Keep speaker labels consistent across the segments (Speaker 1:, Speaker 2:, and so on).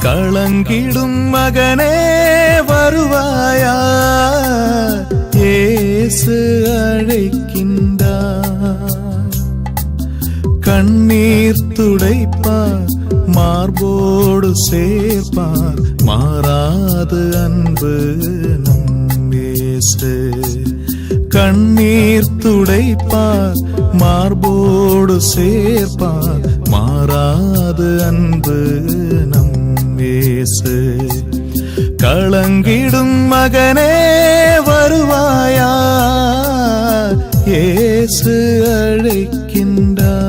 Speaker 1: களங்கிடும் மகனே வருவாயா, இயேசு அழைக்கின்றார். கண்ணீர் துடைப்பார், மார்போடு சேர்ப்பார், மாறாது அன்பு நம் இயேசு. கண்ணீர் துடைப்பார், மார்போடு சேர்ப்பார், மாறாது அன்பு நம் இயேசு. களங்கிடும் மகனே வருவாயா, இயேசு அழைக்கின்றார்.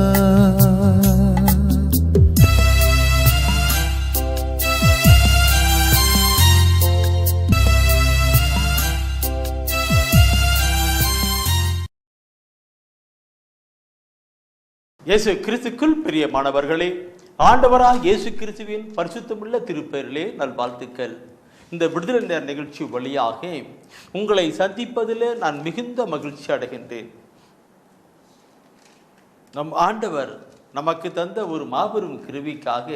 Speaker 2: இயேசு கிறிஸ்துக்குள் பிரியமானவர்களே, ஆண்டவராக இயேசு கிறிஸ்துவின் பரிசுத்தமுள்ள திருப்பெயரிலே நல்வாழ்த்துக்கள். இந்த விடுதலை நேர நிகழ்ச்சி வழியாக உங்களை சந்திப்பதில் நான் மிகுந்த மகிழ்ச்சி அடைகின்றேன். நம் ஆண்டவர் நமக்கு தந்த ஒரு மாபெரும் கிருபைக்காக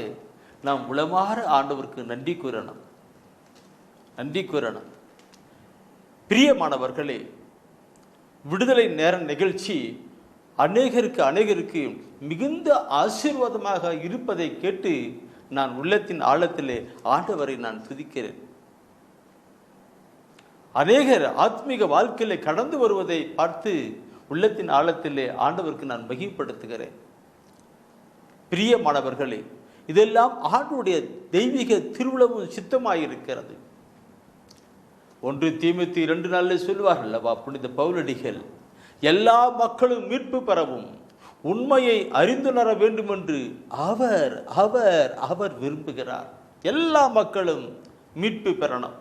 Speaker 2: நாம் உளமாற ஆண்டவருக்கு நன்றி கூறணும். பிரியமானவர்களே, விடுதலை நேர நிகழ்ச்சி அநேகருக்கு மிகுந்த ஆசீர்வாதமாக இருப்பதை கேட்டு நான் உள்ளத்தின் ஆழத்திலே ஆண்டவரை நான் துதிக்கிறேன். அநேகர் ஆத்மீக வாழ்க்கையிலே கடந்து வருவதை பார்த்து உள்ளத்தின் ஆழத்திலே ஆண்டவருக்கு நான் மகிமைப்படுத்துகிறேன். பிரியமானவர்களே, இதெல்லாம் ஆண்டவருடைய தெய்வீக திருவுளமும் சித்தமாயிருக்கிறது. 1 தீமோத்தேயு 2:4 சொல்வார்கள் அல்லவா புனித பவுலடிகள், எல்லா மக்களும் மீட்பு பெறவும் உண்மையை அறிந்துணர வேண்டும் என்று அவர் அவர் அவர் விரும்புகிறார். எல்லா மக்களும் மீட்பு பெறணும்,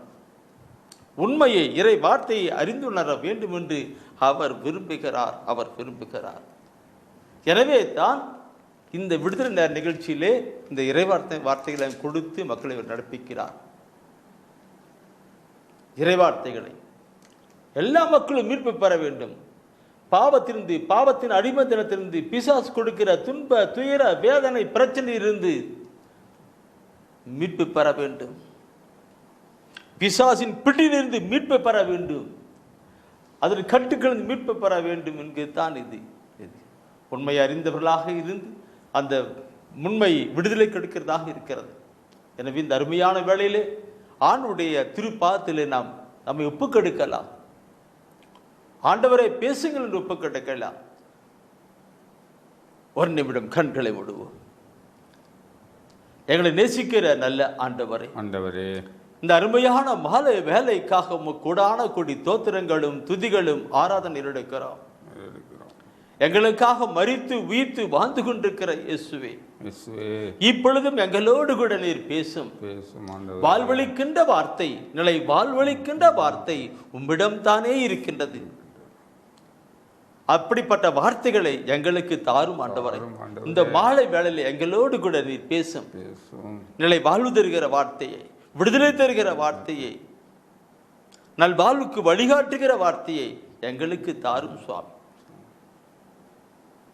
Speaker 2: உண்மையை இறை வார்த்தையை அறிந்துணர வேண்டும் என்று அவர் விரும்புகிறார். எனவே தான் இந்த விடுதலை நேர நிகழ்ச்சியிலே இந்த இறை வார்த்தைகளை கொடுத்து மக்களை நடப்பிக்கிறார். இறைவார்த்தைகளை எல்லா மக்களும் மீட்பு பெற வேண்டும், பாவத்தின் அடிமைத்தனத்திலிருந்து, பிசாசு கொடுக்கிற துன்ப துயர வேதனை பிரச்சனையிலிருந்து மீட்பு பெற வேண்டும், பிசாசின் பிடியிலிருந்து மீட்பு பெற வேண்டும், அதில் கட்டுக்களிலிருந்து மீட்பு பெற வேண்டும் என்கிறதுதான் இது. உண்மையை அறிந்தவர்களாக இருந்து அந்த உண்மை விடுதலை கொடுக்கிறதாக இருக்கிறது. எனவே இந்த அருமையான வேளையிலே ஆண்டுடைய திருப்பாதத்திலே நம்மை ஒப்புக்கொடுக்கலாம். ஆண்டவரை பேசுங்கள் என்று ஒப்புக்கொடுக்கலாம். ஒரு நிமிடம் கண்களை மூடுவோம். எங்களை நேசிக்கிற நல்ல ஆண்டவரே, இந்த அருமையான மாலை வேலைக்காக கூடான கொடி தோத்திரங்களும் துதிகளும் ஆராதனை எடுக்கிறோம். எங்களுக்காக மரித்து உயிர்த்து வாழ்ந்து கொண்டிருக்கிற இயேசுவே, இப்பொழுதும் எங்களோடு கூட நீர் பேசும். வாழ்வழிக்கின்ற வார்த்தை, நிலை வாழ்வழிக்கின்ற வார்த்தை உம்மிடம் தானே இருக்கின்றது. அப்படிப்பட்ட வார்த்தைகளை எங்களுக்கு தாரும் ஆண்டவரை. இந்த மாலை வேளையில் எங்களோடு கூட நீர் பேசும். நிலை வாழ்வு தருகிற வார்த்தையை, விடுதலை தருகிற வார்த்தையை, நல் வாழ்வுக்கு வழிகாட்டுகிற வார்த்தையை எங்களுக்கு தாரும் சுவாமி.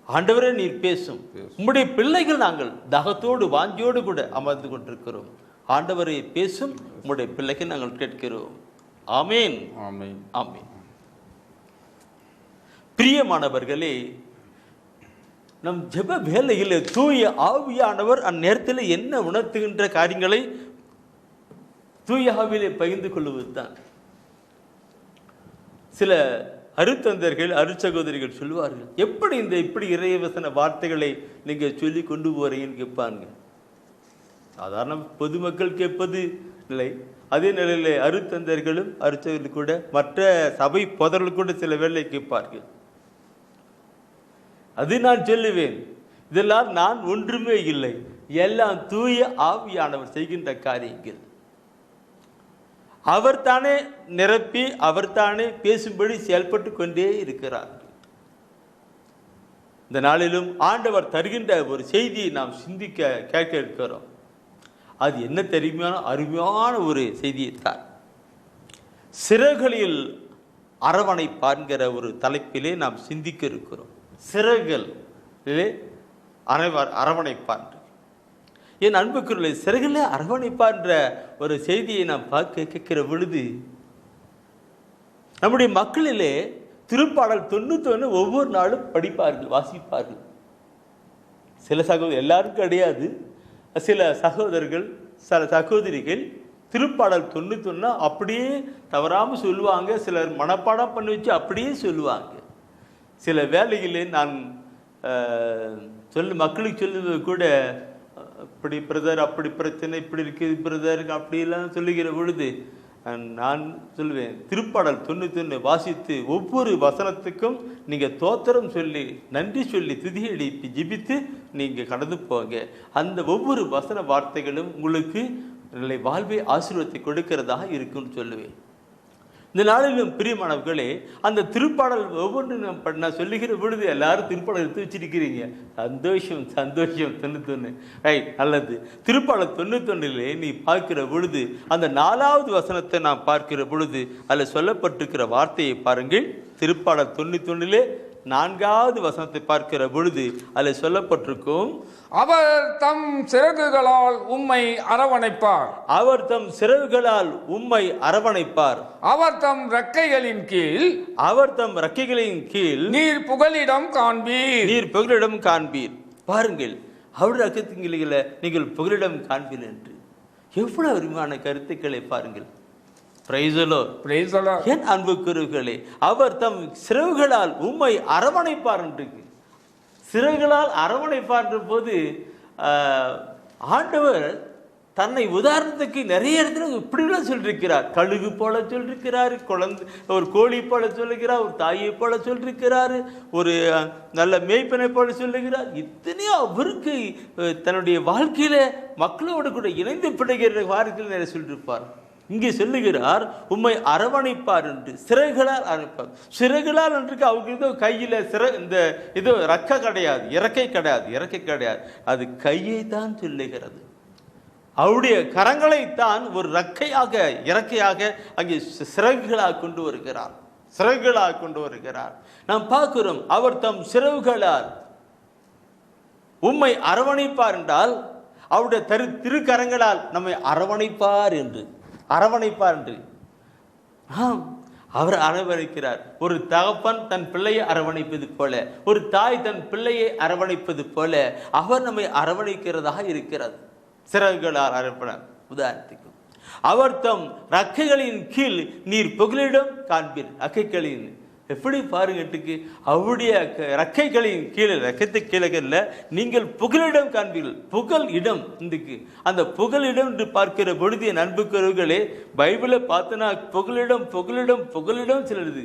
Speaker 2: ஆண்டவரே நீர் பேசும். உம்முடைய பிள்ளைகள் நாங்கள் தாகத்தோடு வாஞ்சியோடு கூட அமர்ந்து கொண்டிருக்கிறோம். ஆண்டவரே பேசும், உம்முடைய பிள்ளைகள் நாங்கள் கேட்கிறோம். ஆமேன், ஆமேன், ஆமேன். பிரியமானவர்களே, நம் ஜெப வேலையில் தூய ஆவியானவர் அந்நேரத்தில் என்ன உணர்த்துகின்ற காரியங்களை தூய ஆவியிலே பகிர்ந்து கொள்வதுதான். சில அருத்தந்தர்கள் அருச்சகோதரிகள் சொல்லுவார்கள், எப்படி இப்படி இறைவசன வார்த்தைகளை நீங்க சொல்லி கொண்டு போறீங்கன்னு கேட்பாங்க. சாதாரண பொதுமக்கள் கேட்பது இல்லை, அதே நிலையில் அருத்தந்தர்களும் அருச்சகர்கள் கூட மற்ற சபை போதர்கள் கூட சில வேளை கேட்பார்கள். அது நான் சொல்லுவேன், இதெல்லாம் நான் ஒன்றுமே இல்லை, எல்லாம் தூய ஆவியானவர் செய்கின்ற காரியங்கள். அவர் தானே நிரப்பி அவர் தானே பேசும்படி செயல்பட்டு கொண்டே இருக்கிறார். இந்த நாளிலும் ஆண்டவர் தருகின்ற ஒரு செய்தியை நாம் சிந்திக்க கேட்க இருக்கிறோம். அது என்ன தெரியுமான அருமையான ஒரு செய்தியை தான். சிறகுகளில் அரவணை பார்க்கிற ஒரு தலைப்பிலே நாம் சிந்திக்க இருக்கிறோம். சிறகுகளிலே அரவணைப்பான். என் அன்புக்குள்ளே சிறகுல அரவணைப்பான்ற ஒரு செய்தியை நாம் கேட்கிற பொழுது, நம்முடைய மக்களிலே திருப்பாடல் 91 ஒவ்வொரு நாளும் படிப்பார்கள், வாசிப்பார்கள். சில சகோதரர், எல்லாரும் கிடையாது, சில சகோதரர்கள் சில சகோதரிகள் திருப்பாடல் 91 அப்படியே தவறாமல் சொல்லுவாங்க. சிலர் மனப்பாடம் பண்ணி வச்சு அப்படியே சொல்லுவாங்க. சில வேலைகளில் நான் மக்களுக்கு சொல்லுவது கூட, அப்படி பிரதர், அப்படி பிரச்சனை, இப்படி இருக்குது பிரதர், அப்படிலாம் சொல்லுகிற பொழுது நான் சொல்லுவேன், திருப்பாடல் 91 வாசித்து ஒவ்வொரு வசனத்துக்கும் நீங்கள் தோத்திரம் சொல்லி நன்றி சொல்லி துதி எழுப்பி ஜிபித்து நீங்கள் கடந்து போங்க. அந்த ஒவ்வொரு வசன வார்த்தைகளும் உங்களுக்கு வாழ்வை ஆசீர்வாதத்தை கொடுக்கிறதாக இருக்குன்னு சொல்லுவேன். இந்த நாளிலும் பிரியமானவர்களே, அந்த திருப்பாடல் ஒவ்வொன்று நான் சொல்லுகிற பொழுது எல்லாரும் திருப்பாடல் எடுத்து வச்சிருக்கிறீங்க. சந்தோஷம் சந்தோஷம். 91 ரைட், நல்லது. திருப்பாடல் 91 நீ பார்க்கிற பொழுது அந்த 4வது வசனத்தை நான் பார்க்கிற பொழுது அதில் சொல்லப்பட்டிருக்கிற வார்த்தையை பாருங்கள். திருப்பாடல் 91 4வது வசனத்தை பார்க்கிற பொழுது அதில் சொல்லப்பட்டிருக்கும்,
Speaker 3: அவர் தம் சிறகுகளால் உம்மை அரவணைப்பார்.
Speaker 2: அவர் தம் சிறகுகளால் உம்மை அரவணைப்பார்.
Speaker 3: அவர் தம் ரெக்கைகளின் கீழ்,
Speaker 2: அவர் தம் ரெக்கைகளின் கீழ்
Speaker 3: நீர் புகலிடம் காண்பீர்.
Speaker 2: நீர் புகலிடம் காண்பீர். பாருங்கள், அவருடைய அக்கத்திங்களை நீங்கள் புகலிடம் காண்பீர் என்று எவ்வளவு அருமையான கருத்துக்களை பாருங்கள். என் அன்புக்குரியவர்களே, அவர் தம் சிறகுகளால் உம்மை அரவணைப்பார் என்று. சிறகுகளால் அரவணைப்பார் போது ஆண்டவர் தன்னை உதாரணத்துக்கு நிறைய இடத்துல இப்படிலாம் சொல்லியிருக்கிறார். கழுகு போல சொல்லியிருக்கிறார், குழந்தை ஒரு கோழி போல சொல்லுகிறார், ஒரு தாயை போல சொல்லியிருக்கிறார், ஒரு நல்ல மேய்ப்பனை போல சொல்லுகிறார். இத்தனையோ அவருக்கு தன்னுடைய வாழ்க்கையில மக்களோடு கூட இணைந்து பிடிக்கிற வாரத்தில் நிறைய சொல்லியிருப்பார். இங்கே சொல்லுகிறார் உம்மை அரவணைப்பார் என்று. சிறகுகளால் அரவணைப்பார். சிறகுகளால் என்று அவருக்கு ஏதோ கையில் இந்த ஏதோ இறக்கை கிடையாது, இறக்கை கிடையாது, அது கையை தான் சொல்லுகிறது. அவருடைய கரங்களைத்தான் ஒரு இறக்கையாக அங்கே சிறகுகளாக கொண்டு வருகிறார். நாம் பார்க்கிறோம், அவர் தம் சிறகுகளால் உம்மை அரவணைப்பார் என்றால் அவருடைய திருக்கரங்களால் நம்மை அரவணைப்பார் என்று. அவர் அரவணைக்கிறார். ஒரு தகப்பன் தன் பிள்ளையை அரவணைப்பது போல, ஒரு தாய் தன் பிள்ளையை அரவணைப்பது போல அவர் நம்மை அரவணைக்கிறதாக இருக்கிறது. சிறகுகளால் அரவண. உதாரணத்துக்கு, அவர் தம் ரக்கைகளின் கீழ் நீர் புகலிடம் காண்பீர். ரக்கைகளின் எப்படி பாருங்கட்டுக்கு, அவருடைய ரக்கைகளின் கீழே, ரக்கத்தை கீழே நீங்கள் புகலிடம் காண்பீர்கள். புகல் இடம் இன்றைக்கு அந்த புகலிடம் என்று பார்க்கிற பொழுது என் அன்புக்குரியவர்களே, பைபிளை பார்த்தனா புகலிடம் சொல்லுது.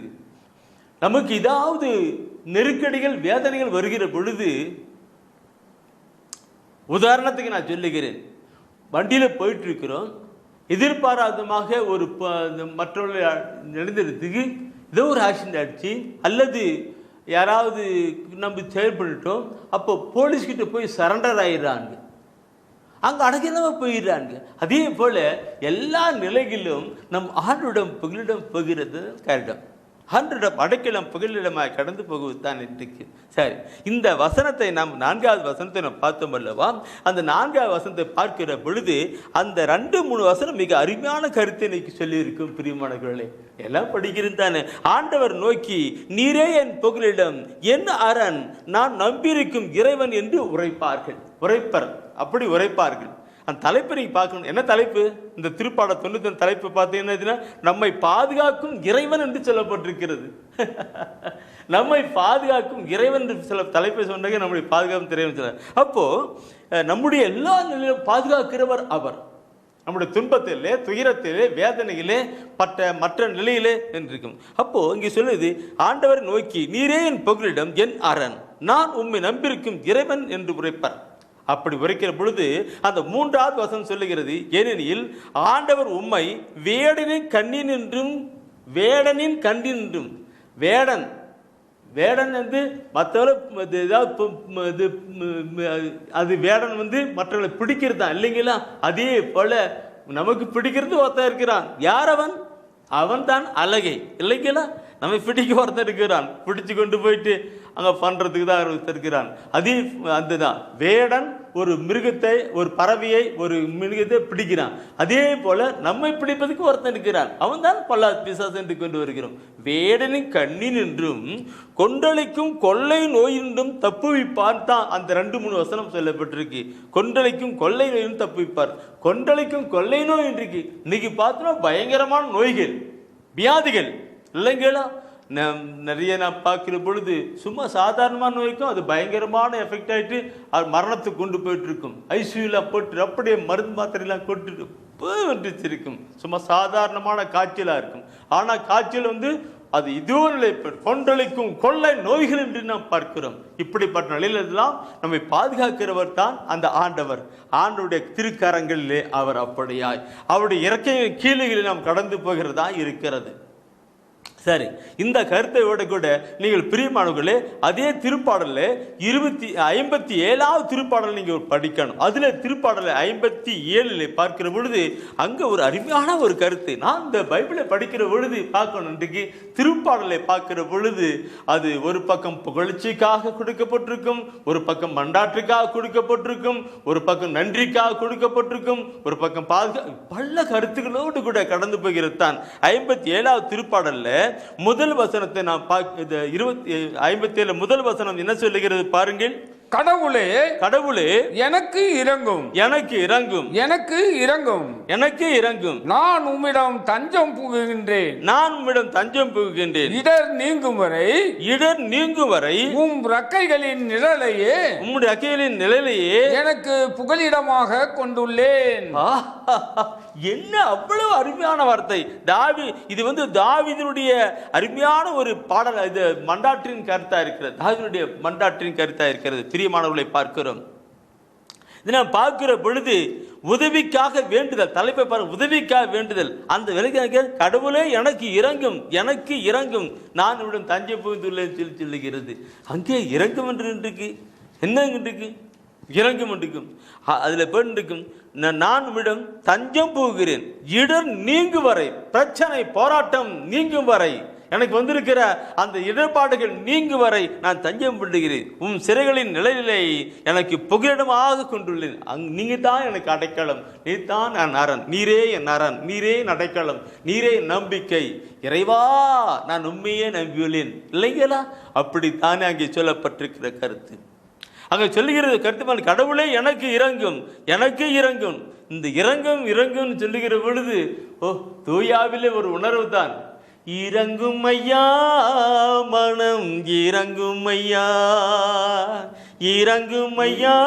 Speaker 2: நமக்கு ஏதாவது நெருக்கடிகள் வேதனைகள் வருகிற பொழுது, உதாரணத்துக்கு நான் சொல்லுகிறேன், வண்டியில் போயிட்டு இருக்கிறோம், எதிர்பாராதமாக ஒரு மற்றவர்கள் நடந்துறதுக்கு ஏதோ ஒரு ஆக்சிடென்ட் ஆயிடுச்சு, அல்லது யாராவது நம்ம செயல்பட்டுட்டோம், அப்போ போலீஸ்கிட்ட போய் சரண்டர் ஆயிடுறாங்க, அங்கே அடங்கினவங்க போயிடுறாங்க. அதே போல எல்லா நிலைகளிலும் நம் ஆண்டோடம் புகலிடம் போகிறது கருடம். ஆண்டோடம் அடைக்கலம் புகலிடமாக கடந்து போகுவது தான் இன்றைக்கு. சரி, இந்த வசனத்தை நாம் 4வது வசனத்தை நாம் பார்த்தோம் அல்லவா? அந்த 4வது வசனத்தை பார்க்கிற பொழுது அந்த 2-3 வசனம் மிக அருமையான கருத்தை இன்னைக்கு சொல்லியிருக்கும். பிரியமானவர்களே, எல்லாம் படிக்கிறது தானே. ஆண்டவர் நோக்கி, நீரே என் புகலிடம், என் அரண், நான் நம்பியிருக்கும் இறைவன் என்று உரைப்பார்கள். அந்த தலைப்பை நீங்க பார்க்கணும். என்ன தலைப்பு? இந்த திருப்பாடல் 91 தலைப்பு பார்த்தீங்கன்னா, நம்மை பாதுகாக்கும் இறைவன் என்று சொல்லப்பட்டிருக்கிறது. நம்மை பாதுகாக்கும் இறைவன் என்று சில தலைப்பை சொன்னாங்க. நம்முடைய பாதுகாக்கும் இறைவன் சொல்ல, அப்போ நம்முடைய எல்லா நிலையிலும் பாதுகாக்கிறவர் அவர். நம்முடைய துன்பத்திலே, துயரத்திலே, வேதனையிலே, மற்ற நிலையிலே என்றிருக்கும். அப்போ இங்கே சொல்லுது, ஆண்டவரை நோக்கி, நீரே என் புகலிடம், என் அரண், நான் உம்மை நம்பியிருக்கும் இறைவன் என்று உரைப்பார். அப்படி உரைக்கிற பொழுது அந்த 3வது வசனம் சொல்லுகிறது, ஏனெனில் ஆண்டவர் உம்மை வேடனின் கண்ணினின்றும் வேடன் வந்து மற்றவர்கள் அது வேடன் வந்து மற்றவர்களை பிடிக்கிறது தான் இல்லைங்களா? அதே போல நமக்கு பிடிக்கிறது ஒருத்தன் இருக்கிறான். யார் அவன்? அவன் தான் அழகை இல்லைங்களா? நம்மை பிடிக்க ஒருத்தன் இருக்கிறான், பிடிச்சு கொண்டு போயிட்டு அங்கே பண்ணுறதுக்கு தான் ஒருத்தர் இருக்கிறான். அதே அந்த தான் வேடன் ஒரு மிருகத்தை, ஒரு பறவையை, ஒரு மிருகத்தை பிடிக்கிறான். அதே போல நம்மை பிடிப்பதற்கு ஒருத்தன் இருக்கிறான், அவன் தான் பொல்லாத பிசாசு என்று கொண்டு வருகிறோம். வேடனின் கண்ணில் என்றும் கொண்டளிக்கும் கொள்ளை நோயின்றும் தப்புவிப்பார் தான் அந்த 2-3 வசனம் சொல்லப்பட்டிருக்கு. கொண்டளிக்கும் கொள்ளை நோயும் தப்புவிப்பார். கொண்டளிக்கும் கொள்ளை நோய் இன்றைக்கு இன்னைக்கு பார்த்தோம்னா பயங்கரமான நோய்கள், வியாதிகள் இல்லைங்களா? நிறைய நான் பார்க்கிற பொழுது சும்மா சாதாரணமான நோய்க்கும் அது பயங்கரமான எஃபெக்ட் ஆகிட்டு அது மரணத்துக்கு கொண்டு போயிட்டு இருக்கும். ஐசியூவில் போட்டு அப்படியே மருந்து மாத்திரையெல்லாம் கொட்டுட்டு இருக்கும். சும்மா சாதாரணமான காய்ச்சலாக இருக்கும். ஆனால் காய்ச்சல் அது இதோ நிலை கொண்டளிக்கும் கொள்ளை நோய்கள் என்று நாம் பார்க்கிறோம். இப்படிப்பட்ட நிலையிலெல்லாம் நம்மை பாதுகாக்கிறவர் தான் அந்த ஆண்டவர். ஆண்டவருடைய திருக்கரங்களிலே அவர் அப்படியாய் அவருடைய இறக்கையின் கீழ்களில் நாம் கடந்து போகிறதா இருக்கிறது. சரி, இந்த கருத்தையோட கூட நீங்கள் பிரியமானவர்களே அதே திருப்பாடலில் 57வது திருப்பாடல் நீங்கள் படிக்கணும். அதில் திருப்பாடல் 57 பார்க்கிற பொழுது அங்கே ஒரு அருமையான ஒரு கருத்து நான் இந்த பைபிளை படிக்கிற பொழுது பார்க்கணும். இன்றைக்கு திருப்பாடலை பார்க்கிற பொழுது அது ஒரு பக்கம் புகழ்ச்சிக்காக கொடுக்கப்பட்டிருக்கும், ஒரு பக்கம் மண்டாற்றுக்காக கொடுக்கப்பட்டிருக்கும், ஒரு பக்கம் நன்றிக்காக கொடுக்கப்பட்டிருக்கும், ஒரு பக்கம் பல கருத்துக்களோடு கூட கடந்து போகிறது தான் 57வது திருப்பாடல்ல முதல் வசனத்தை நாம் 57 முதல் வசனம் என்ன சொல்லுகிறது பாருங்கள்.
Speaker 3: கடவுளே
Speaker 2: கடவுளே
Speaker 3: எனக்கு இரங்கும்,
Speaker 2: எனக்கு இரங்கும்,
Speaker 3: எனக்கு இரங்கும்,
Speaker 2: எனக்கு இரங்கும்.
Speaker 3: நான் உம்மிடம் தஞ்சம் புகுகின்றேன்,
Speaker 2: நான் உம்மிடம் தஞ்சம் புகுகின்றேன்.
Speaker 3: இடர் நீங்கும் வரை,
Speaker 2: இடர் நீங்கும் வரை
Speaker 3: உம் ரெக்கைகளின் நிழலையே,
Speaker 2: உம்முடைய ரெக்கைகளின் நிழலையே எனக்கு
Speaker 3: புகலிடமாக கொண்டுள்ளேன்.
Speaker 2: என்ன அவ்வளவு அருமையான வார்த்தை. இது தாவீதினுடைய அருமையான ஒரு பாடல். இது மண்டாற்றின் கருத்தா இருக்கிறது, தாவீதினுடைய மண்டாற்றின் கருத்தா இருக்கிறது. பிரியமானவர்களை பார்க்கிறோம். இதை நாம் பார்க்கிற பொழுது உதவிக்காக வேண்டுதல், தலைப்பை பாருங்க, உதவிக்காக வேண்டுதல். அந்த விலைக்கு கடவுளே எனக்கு இறங்கும், எனக்கு இறங்கும், நான் இவ்விடம் தஞ்சை புகுந்துள்ளேன் சொல்லி சொல்லுகிறது. அங்கே இறங்கும் என்று இருக்கு, என்ன இருக்கு இறங்கும் இருக்கும். அதில் பெண்ணுக்கும் நான் உம்மிடம் தஞ்சம் புகுகிறேன், இடர் நீங்கும் வரை, பிரச்சனை போராட்டம் நீங்கும் வரை, எனக்கு வந்திருக்கிற அந்த இடர்பாடுகள் நீங்கும் வரை நான் தஞ்சம் புகுகிறேன். உம் சிறைகளின் நிலையிலே எனக்கு புகலிடமாக கொண்டுள்ளேன். நீங்க தான் எனக்கு அடைக்கலம், நீ தான் நான் அரண், நீரே என் அரண், நீரே அடைக்கலம், நீரே நம்பிக்கை. இறைவா நான் உண்மையே நம்பியுள்ளேன் இல்லைங்களா? அப்படித்தானே அங்கே சொல்லப்பட்டிருக்கிற கருத்து. அங்கே சொல்லுகிறது கருத்து, கடவுளே எனக்கு இறங்கும், எனக்கு இறங்கும். இந்த இறங்கும் இறங்கும் சொல்லுகிற பொழுது தூயாவிலே ஒரு உணர்வு தான். இறங்கும் ஐயா மனம், இறங்கும் ஐயா, இறங்கும் ஐயா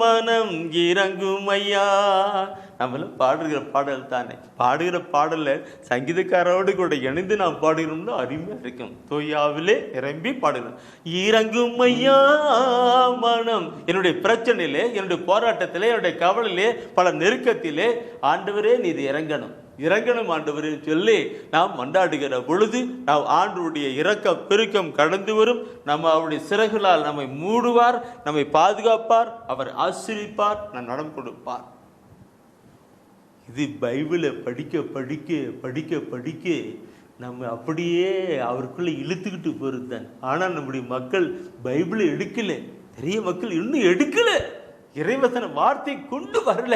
Speaker 2: மனம், இறங்கும் ஐயா. நம்மளும் பாடுகிற பாடல் தானே. பாடுகிற பாடலில் சங்கீதக்காரோடு கூட இணைந்து நாம் பாடுகிறோம்னா அருமையாக இருக்கும். தூயாவிலே நிரம்பி பாடுகிறோம். இறங்கும் ஐயா மனம், என்னுடைய பிரச்சனையிலே, என்னுடைய போராட்டத்திலே, என்னுடைய கவலையிலே, பல நெருக்கத்திலே ஆண்டவரே நீர் இறங்கணும், இறங்கணும் ஆண்டவரே சொல்லி நாம் மண்டாடுகிற பொழுது நாம் ஆண்டவருடைய இரக்கம் பெருக்கம் கடந்து வரும். நம்ம அவருடைய சிறகுகளால் நம்மை மூடுவார், நம்மை பாதுகாப்பார், அவர் ஆசீர்வதிப்பார், நடம் கொடுப்பார். இது பைபிளை படிக்க படிக்க படிக்க படிக்க நம்ம அப்படியே அவருக்குள்ளே இழுத்துக்கிட்டு போகிறது தான். ஆனால் நம்முடைய மக்கள் பைபிளை எடுக்கலை, நிறைய மக்கள் இன்னும் எடுக்கலை, இறைவசன வார்த்தை கொண்டு வரல,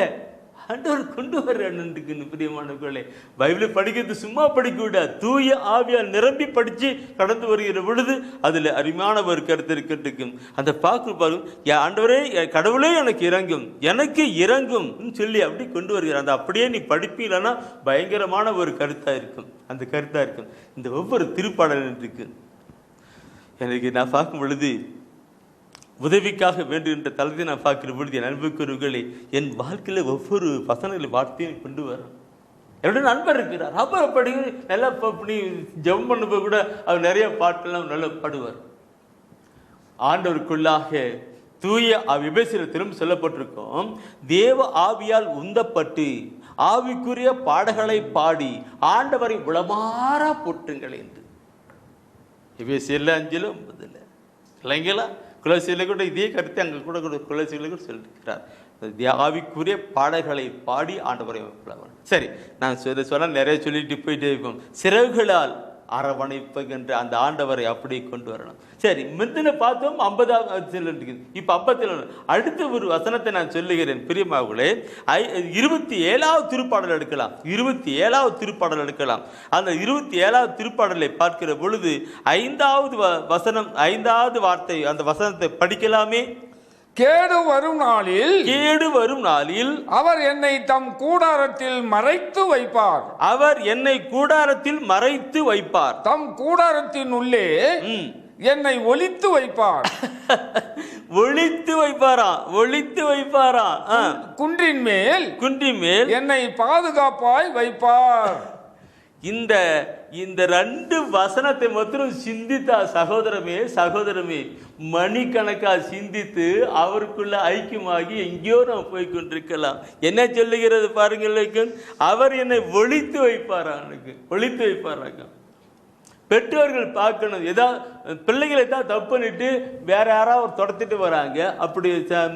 Speaker 2: ஆண்டவர் கொண்டு வர்றன்னு. பிரியமானவர்களே, பைபிளை படிக்கிறது சும்மா படிக்க விட தூய ஆவியால் நிரம்பி படித்து கடந்து வருகிற பொழுது அதில் அருமையான ஒரு கருத்து இருக்கட்டும். அந்த பாருங்க, ஆண்டவரே கடவுளே எனக்கு இறங்கும், எனக்கு இறங்கும் சொல்லி அப்படி கொண்டு வருகிறார். அந்த அப்படியே நீ படிப்பீங்கன்னா பயங்கரமான ஒரு கருத்தாக இருக்கும். அந்த கருத்தாக இருக்கும். இந்த ஒவ்வொரு திருப்பாடல் இருக்கு. எனக்கு நான் பார்க்கும் பொழுது உதவிக்காக வேண்டுகின்ற தளத்தை நான் பார்க்கிற பொழுது என் அன்புக்குரியவர்களே, என் வாழ்க்கையில் ஒவ்வொரு வசனங்களை வார்த்தையும் கொண்டு வரும். என்னோட நண்பர் இருக்கிறார், அவர் படி நல்லா பண்ணி ஜெபம் பண்ணும்போது கூட அவர் நிறைய பாட்டெல்லாம் நல்லா பாடுவார். ஆண்டவருக்குள்ளாக தூய விபேசத்திலும் சொல்லப்பட்டிருக்கும், தேவ ஆவியால் உந்தப்பட்டு ஆவிக்குரிய பாடல்களை பாடி ஆண்டவரை உளமாறா போற்றுங்கள் என்று எபேசியர் 5:9 இல்லைங்களா? குலசியில் கூட இதே கருத்தை அங்கே கூட குலசியில் கூட சொல்லியிருக்கிறார். ஆவிக்குரிய பாடல்களை பாடி ஆண்டவரை. சரி, நான் சொல்ல நிறைய சொல்லிட்டு போயிட்டே இருக்கோம். சிறகுகளால் அரவணைப்புகின்ற அந்த ஆண்டவரை அப்படி கொண்டு வரணும். சரி, முந்தின பார்த்தோம் 50 இப்ப 50 அடுத்த ஒரு வசனத்தை நான் சொல்லுகிறேன் பிரியமானவர்களே. 27வது திருப்பாடல் எடுக்கலாம். 27வது திருப்பாடல் எடுக்கலாம். அந்த 27வது திருப்பாடலை பார்க்கிற பொழுது 5வது வசனம், 5வது வார்த்தை, அந்த வசனத்தை படிக்கலாமே.
Speaker 3: கேடு வரும் நாளில் அவர் என்னை தம் கூடாரத்தில் மறைத்து வைப்பார்.
Speaker 2: அவர் என்னை கூடாரத்தில் மறைத்து வைப்பார்.
Speaker 3: தம் கூடாரத்தின் உள்ளே என்னை ஒளித்து வைப்பார்.
Speaker 2: ஒளித்து வைப்பாராம்.
Speaker 3: குன்றின் மேல் என்னை பாதுகாப்பாய் வைப்பார். இந்த 2 வசனத்தை மாத்திரம் சிந்தித்தா சகோதரமே மணிக்கணக்கா சிந்தித்து அவருக்குள்ள ஐக்கியமாகி எங்கேயோ நாம் போய் கொண்டிருக்கலாம். என்ன சொல்லுகிறது பாருங்கள், அவர் என்னை ஒளித்து வைப்பாராங்க. பெற்றோர்கள் பார்க்கணும், ஏதாவது பிள்ளைகளை தான் தப்பு பண்ணிட்டு வேற யாராவது துரத்திட்டு வராங்க, அப்படி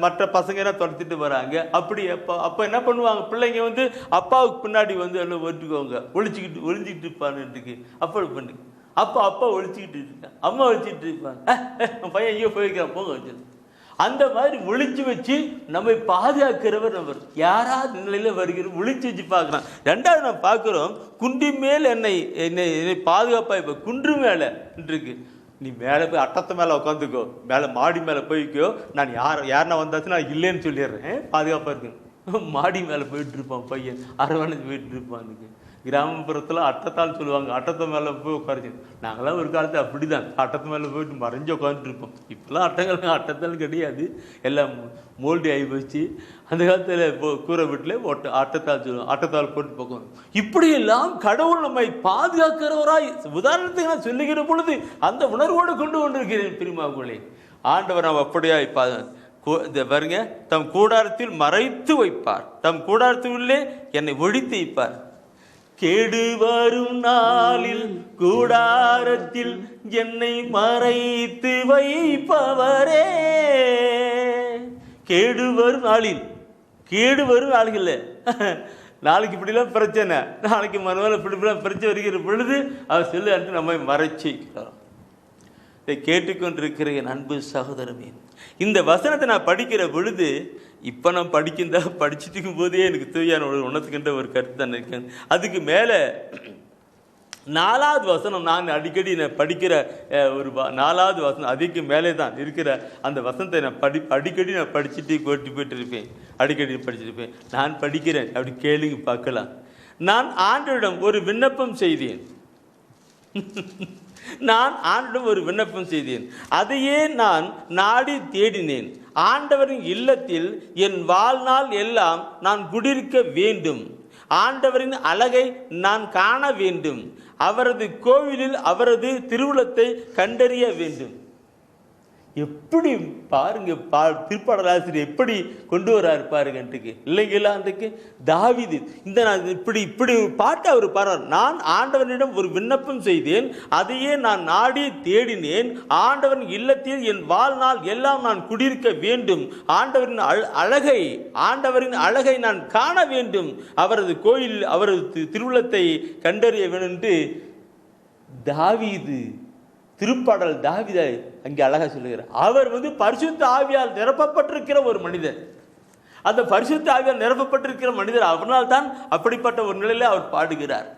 Speaker 3: மற்ற பசங்க எல்லாம் துரத்திட்டு வராங்க. அப்படி அப்போ என்ன பண்ணுவாங்க, பிள்ளைங்க வந்து அப்பாவுக்கு பின்னாடி வந்து எல்லாம் ஒட்டுக்குவாங்க, ஒளிஞ்சிக்கிட்டு இருப்பான்னு. அப்போ பண்ணி அப்பா ஒழிச்சுக்கிட்டு இருக்கான், அம்மா ஒழிச்சிட்டு இருப்பாங்க, பையன் எங்கேயோ போயிருக்கான் போங்க வச்சு. அந்த மாதிரி ஒழிச்சு வச்சு நம்மை பாதுகாக்கிறவர் அவர். யாராவது நிலையில வருகிற ஒழிச்சு வச்சு பார்க்கலாம். 2வது நம்ம பார்க்கிறோம், குன்றி மேல் என்னை பாதுகாப்பா. இப்ப குன்று மேல இருக்கு, நீ மேலே போய் அட்டத்து மேலே உட்காந்துக்கோ, மேலே மாடி மேலே போய்க்கோ, நான் யாருன்னா வந்தாச்சு நான் இல்லைன்னு சொல்லிடுறேன், பாதுகாப்பாக இருக்கு. மாடி மேலே போயிட்டு இருப்பான் பையன், அரவணைச்சு போயிட்டு இருப்பானுங்க. கிராமப்புறத்தில் அட்டத்தால் சொல்லுவாங்க, அட்டத்தை மேலே போய் உட்காரிச்சு. நாங்களாம் ஒரு காலத்து அப்படி தான், அட்டத்து மேலே போயிட்டு மறைஞ்சு உட்காந்துட்டு இருப்போம். இப்போலாம் அட்டத்தால் கிடையாது, எல்லாம் மோல்டி ஆகி போச்சு. அந்த காலத்தில் கூரை வீட்டில் அட்டத்தால் சொல்லுவோம், அட்டத்தால் போட்டு போக்கும். இப்படியெல்லாம் கடவுள் நம்மை பாதுகாக்கிறவராய் உதாரணத்துக்கு நான் சொல்லுகிற பொழுது அந்த உணர்வோடு கொண்டு கொண்டிருக்கிறேன் பிரிமாவுகளே. ஆண்டவர் நாம் அப்படியாய் பாருங்க, தம் கூடாரத்தில் மறைத்து வைப்பார், தம் கூடாரத்திலே என்னை ஒழித்து வைப்பார். கேடு வரும் நாளில் கூடாரத்தில் என்னை மறைத்து வைப்பவரே. கேடு வரும் நாளில் நாளைக்கு இப்படிலாம் பிரச்சனை, நாளைக்கு மறுநாள் இப்படிலாம் பிரச்சனை வருகிற பொழுது அவர் சொல்லு என்று நம்மை மறைச்சி. இதை கேட்டுக்கொண்டிருக்கிற என் அன்பு சகோதரமே, இந்த வசனத்தை நான் படிக்கிற பொழுது, இப்போ நான் படிச்சுட்டு இருக்கும் போதே எனக்கு தூயான உணர்த்துக்கின்ற ஒரு கருத்து தான் இருக்கேன். அதுக்கு மேலே 4வது வசனம், நான் அடிக்கடி நான் படிக்கிற ஒரு 4வது வசனம், அதுக்கு மேலே தான் இருக்கிற அந்த வசனத்தை நான் அடிக்கடி நான் படிச்சுட்டு போயிட்டு இருப்பேன், அடிக்கடி படிச்சிருப்பேன். நான் படிக்கிறேன், அப்படி கேளுங்க பார்க்கலாம். நான் ஆண்டவரிடம் ஒரு விண்ணப்பம் செய்தேன், அதையே நான் நாடி தேடினேன். ஆண்டவரின் இல்லத்தில் என் வாழ்நாள் எல்லாம் நான் குடியிருக்க வேண்டும். ஆண்டவரின் அழகை நான் காண வேண்டும். அவரது கோவிலில் அவரது திருவுளத்தை கண்டறிய வேண்டும். எப்படி பாருங்க, திருப்பாடலாசிரியர் எப்படி கொண்டு வராரு பாருங்க. இல்லைங்களா, அன்றைக்கு தாவீது இப்படி பாட்டு அவர் பாடுறார். நான் ஆண்டவனிடம் ஒரு விண்ணப்பம் செய்தேன், அதையே நான் நாடி தேடினேன். ஆண்டவன் இல்லத்தில் என் வாழ்நாள் எல்லாம் நான் குடியிருக்க வேண்டும். ஆண்டவரின் அழகை நான் காண வேண்டும். அவரது கோயில் அவரது திருவுளத்தை கண்டறிய வேண்டும் என்று தாவீது, திருப்பாடல் தாவீது அங்கே அழகா சொல்லுகிறார். அவர் பரிசுத்த ஆவியால் நிரப்பப்பட்டிருக்கிற ஒரு மனிதர். அந்த பரிசுத்த ஆவியால் நிரப்பப்பட்டிருக்கிற மனிதர், அவனால் தான் அப்படிப்பட்ட ஒரு நிலையில அவர் பாடுகிறார்.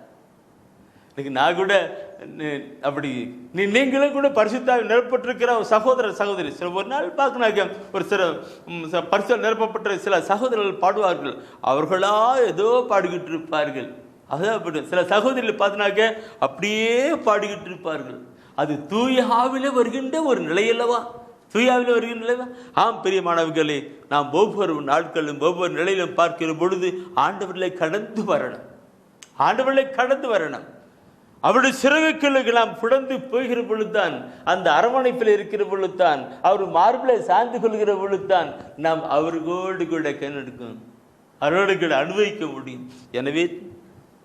Speaker 3: நான் கூட அப்படி நீங்களும் கூட பரிசுத்த ஆவி நிரப்பப்பட்டிருக்கிற சகோதரி சில ஒரு நாள் பார்க்கணாக்க ஒரு சில பரிசுத்தால் நிரப்பப்பட்ட சில சகோதரர்கள் பாடுவார்கள். அவர்களா ஏதோ பாடிக்கிட்டு இருப்பார்கள். அதான் அப்படி சில சகோதரிகள் பார்த்தினாக்க அப்படியே பாடிக்கிட்டு இருப்பார்கள். அது தூய ஆவிலே வருகின்ற ஒரு நிலையல்லவா, தூயாவிலே வருகின்ற நிலைவா? ஆம் பிரியமானவர்களே, நாம் ஒவ்வொரு நாட்களும் ஒவ்வொரு நிலையிலும் பார்க்கிற பொழுது ஆண்டவர்களை கடந்து வரணும். அவருடைய சிறகுகளுக்கு நாம் புடந்து போகிற பொழுதுதான், அந்த அரவணைப்பில் இருக்கிற பொழுதுதான், அவர் மார்பிளை சார்ந்து கொள்கிற பொழுதுதான் நாம் அவர்களோடு கூட கண்ணெடுக்கும், அவரோடு கூட அனுபவிக்க முடியும். எனவே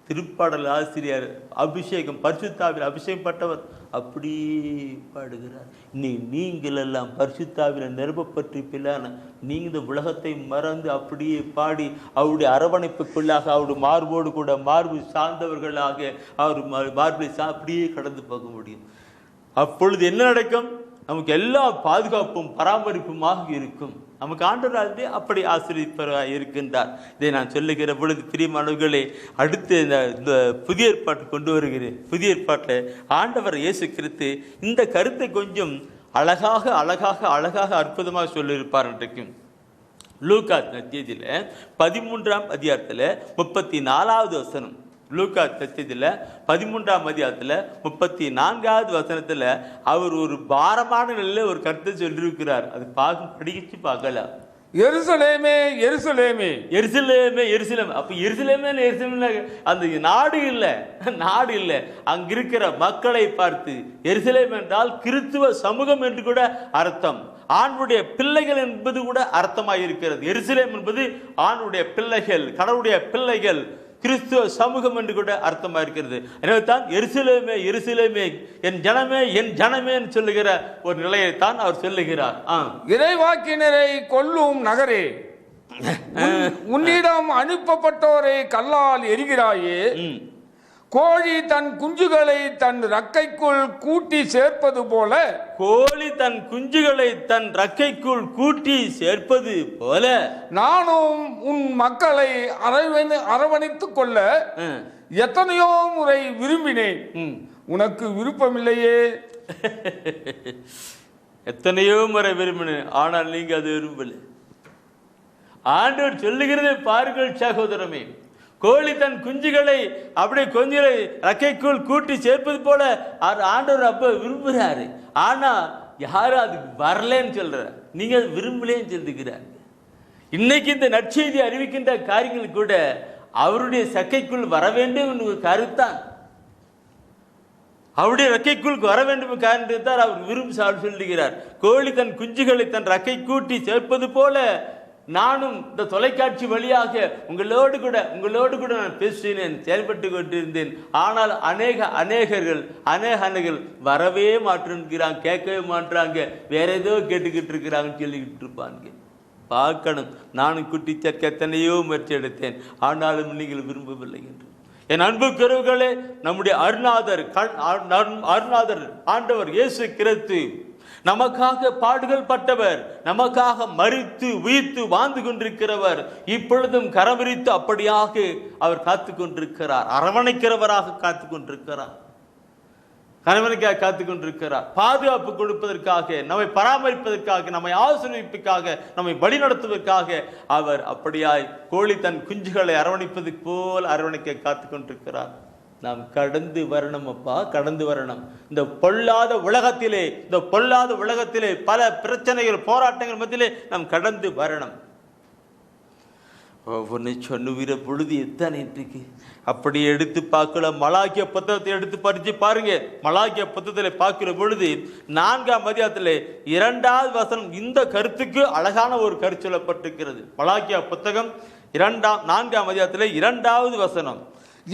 Speaker 3: திருப்பாடல் ஆசிரியர் அபிஷேகம், பரிசுத்த ஆவியால் அபிஷேகம் பட்டவர்
Speaker 2: அப்படியே பாடுகிறார். நீங்கள் எல்லாம் பரிசுத்தாவில நிரப்பப்பட்டு பிள்ளான நீங்கள் இந்த உலகத்தை மறந்து அப்படியே பாடி அவருடைய அரவணைப்புக்குள்ளாக அவருடைய மார்போடு கூட மார்பு சார்ந்தவர்களாக அவர் மார்பை அப்படியே கடந்து போக முடியும். அப்பொழுது என்ன நடக்கும்? நமக்கு எல்லா பாதுகாப்பும் பராமரிப்புமாக இருக்கும். நமக்கு ஆண்டவராகவே அப்படி ஆசீர்வதிப்பவராக இருக்கின்றார். இதை நான் சொல்லுகிற பொழுது பிரியமானவர்களே, அடுத்து இந்த புதிய ஏற்பாட்டு கொண்டு வருகிறேன். புதிய ஏற்பாட்டில் ஆண்டவர் இயேசு கிறிஸ்து இந்த கருத்தை கொஞ்சம் அழகாக அழகாக அழகாக அற்புதமாக சொல்லியிருப்பார். இன்றைக்கும் லூக்கா நற்செய்தியில் 13ஆம் அதிகாரத்தில் 34வது வசனம். லூக்கா நற்செய்தியில் 13ஆம் அதிகாரத்தில் 34வது வசனத்தில் அவர் ஒரு பாரமான நிலையில் ஒரு கருத்தை சொல்லியிருக்கிறார். அது படிச்சு பார்க்கலாம்.
Speaker 3: எருசலேமே எருசலேமே
Speaker 2: எருசலேமே எருசலேம். அப்ப எருசலேமே அந்த நாடு இல்லை. அங்க இருக்கிற மக்களை பார்த்து எருசலேம் என்றால் கிறிஸ்துவ சமூகம் என்று கூட அர்த்தம். ஆணுடைய பிள்ளைகள் என்பது கூட அர்த்தமாயிருக்கிறது. எருசலேம் என்பது ஆணுடைய பிள்ளைகள், கடவுளுடைய பிள்ளைகள், கிறிஸ்துவ சமூகம் என்று கூட அர்த்தமா இருக்கிறது. எனவே தான் எருசலேமே எருசலேமே என் ஜனமே என் ஜனமே சொல்லுகிற ஒரு நிலையைத்தான் அவர் சொல்லுகிறார்.
Speaker 3: இறைவாக்கினரை கொல்லும் நகரே, உன்னிடம் அனுப்பப்பட்டோரை கல்லால் எரிகிறாயே. கோழி தன் குஞ்சுகளை தன் ரக்கைக்குள் கூட்டி சேர்ப்பது போல,
Speaker 2: கோழி தன் குஞ்சுகளை தன் ரக்கைக்குள் கூட்டி சேர்ப்பது போல
Speaker 3: நானும் உன் மக்களை அரவணைத்துக் கொள்ள எத்தனையோ முறை விரும்பினேன், உனக்கு விருப்பமில்லையே.
Speaker 2: எத்தனையோ முறை விரும்பினேன், ஆனால் நீங்க அது விரும்பல. ஆண்டவர் சொல்லுகிறதை பாருங்கள் சகோதரமே. கோழி தன் குஞ்சுகளை அப்படியே கொஞ்சங்களை ரக்கைக்குள் கூட்டி சேர்ப்பது போல ஆண்டவர் அப்ப விரும்புகிறாரு. ஆனா யாரும் அதுக்கு வரலன்னு சொல்ற, நீங்க அது விரும்பலேன்னு சொல்லுகிறாரு. இன்னைக்கு இந்த நற்செய்தி அறிவிக்கின்ற காரியங்கள் கூட அவருடைய சக்கைக்குள் வர வேண்டும் என்று கருத்தான். அவருடைய ரக்கைக்குள் வர வேண்டும் காரணத்தால் அவர் விரும்பி சொல்லுகிறார். கோழி தன் குஞ்சுகளை தன் ரக்கை கூட்டி சேர்ப்பது போல நானும் இந்த தொலைக்காட்சி வழியாக உங்களோடு கூட நான் பேசினேன், செயல்பட்டு கொண்டிருந்தேன். ஆனால் அநேகர்கள் வரவே மாட்டேங்கிறாங்க, கேட்கவே மாட்டாங்க, வேற ஏதோ கேட்டுக்கிட்டு இருக்கிறாங்கன்னு சொல்லிக்கிட்டு இருப்பாங்க. பார்க்கணும், நானும் குட்டி சேர்க்க எத்தனையோ முயற்சி எடுத்தேன், ஆனாலும் நீங்கள் விரும்பவில்லை என்று. என் அன்புக்குறவுகளே, நம்முடைய அருணாதர் ஆண்டவர் இயேசு கிறிஸ்து நமக்காக பாடுகள் பட்டவர், நமக்காக மரித்து உயிர்த்து வாழ்ந்து கொண்டிருக்கிறவர். இப்பொழுதும் கரவிரித்து அப்படியாக அவர் காத்து கொண்டிருக்கிறார். அரவணைக்கிறவராக காத்து கொண்டிருக்கிறார். கணவனுக்காக காத்து கொண்டிருக்கிறார். பாதுகாப்பு கொடுப்பதற்காக, நம்மை பராமரிப்பதற்காக, நம்மை ஆசீர்வதிப்பதற்காக, நம்மை வழி நடத்துவதற்காக அவர் அப்படியாய் கோழி தன் குஞ்சுகளை அரவணைப்பது போல் அரவணைக்க காத்து கொண்டிருக்கிறார். நாம் கடந்து வரணும் அப்பா, கடந்து வரணும். இந்த பொல்லாத உலகத்திலே பல பிரச்சனைகள், போராட்டங்கள் மத்தியிலே நாம் கடந்து வரணும். ஒவ்வொன்று சொன்னுகிற பொழுது எத்தனை இருக்கு அப்படி எடுத்து பார்க்கலாம். மலாக்கிய புத்தகத்தை எடுத்து படிச்சு பாருங்க. மலாக்கிய புத்தகத்தில் பார்க்கிற பொழுது 4ஆம் அதிகாரத்தில் 2வது வசனம் இந்த கருத்துக்கு அழகான ஒரு கருத்து சொல்லப்பட்டிருக்கிறது. மலாக்கிய புத்தகம் 4ஆம் அதிகாரத்தில் 2வது வசனம்,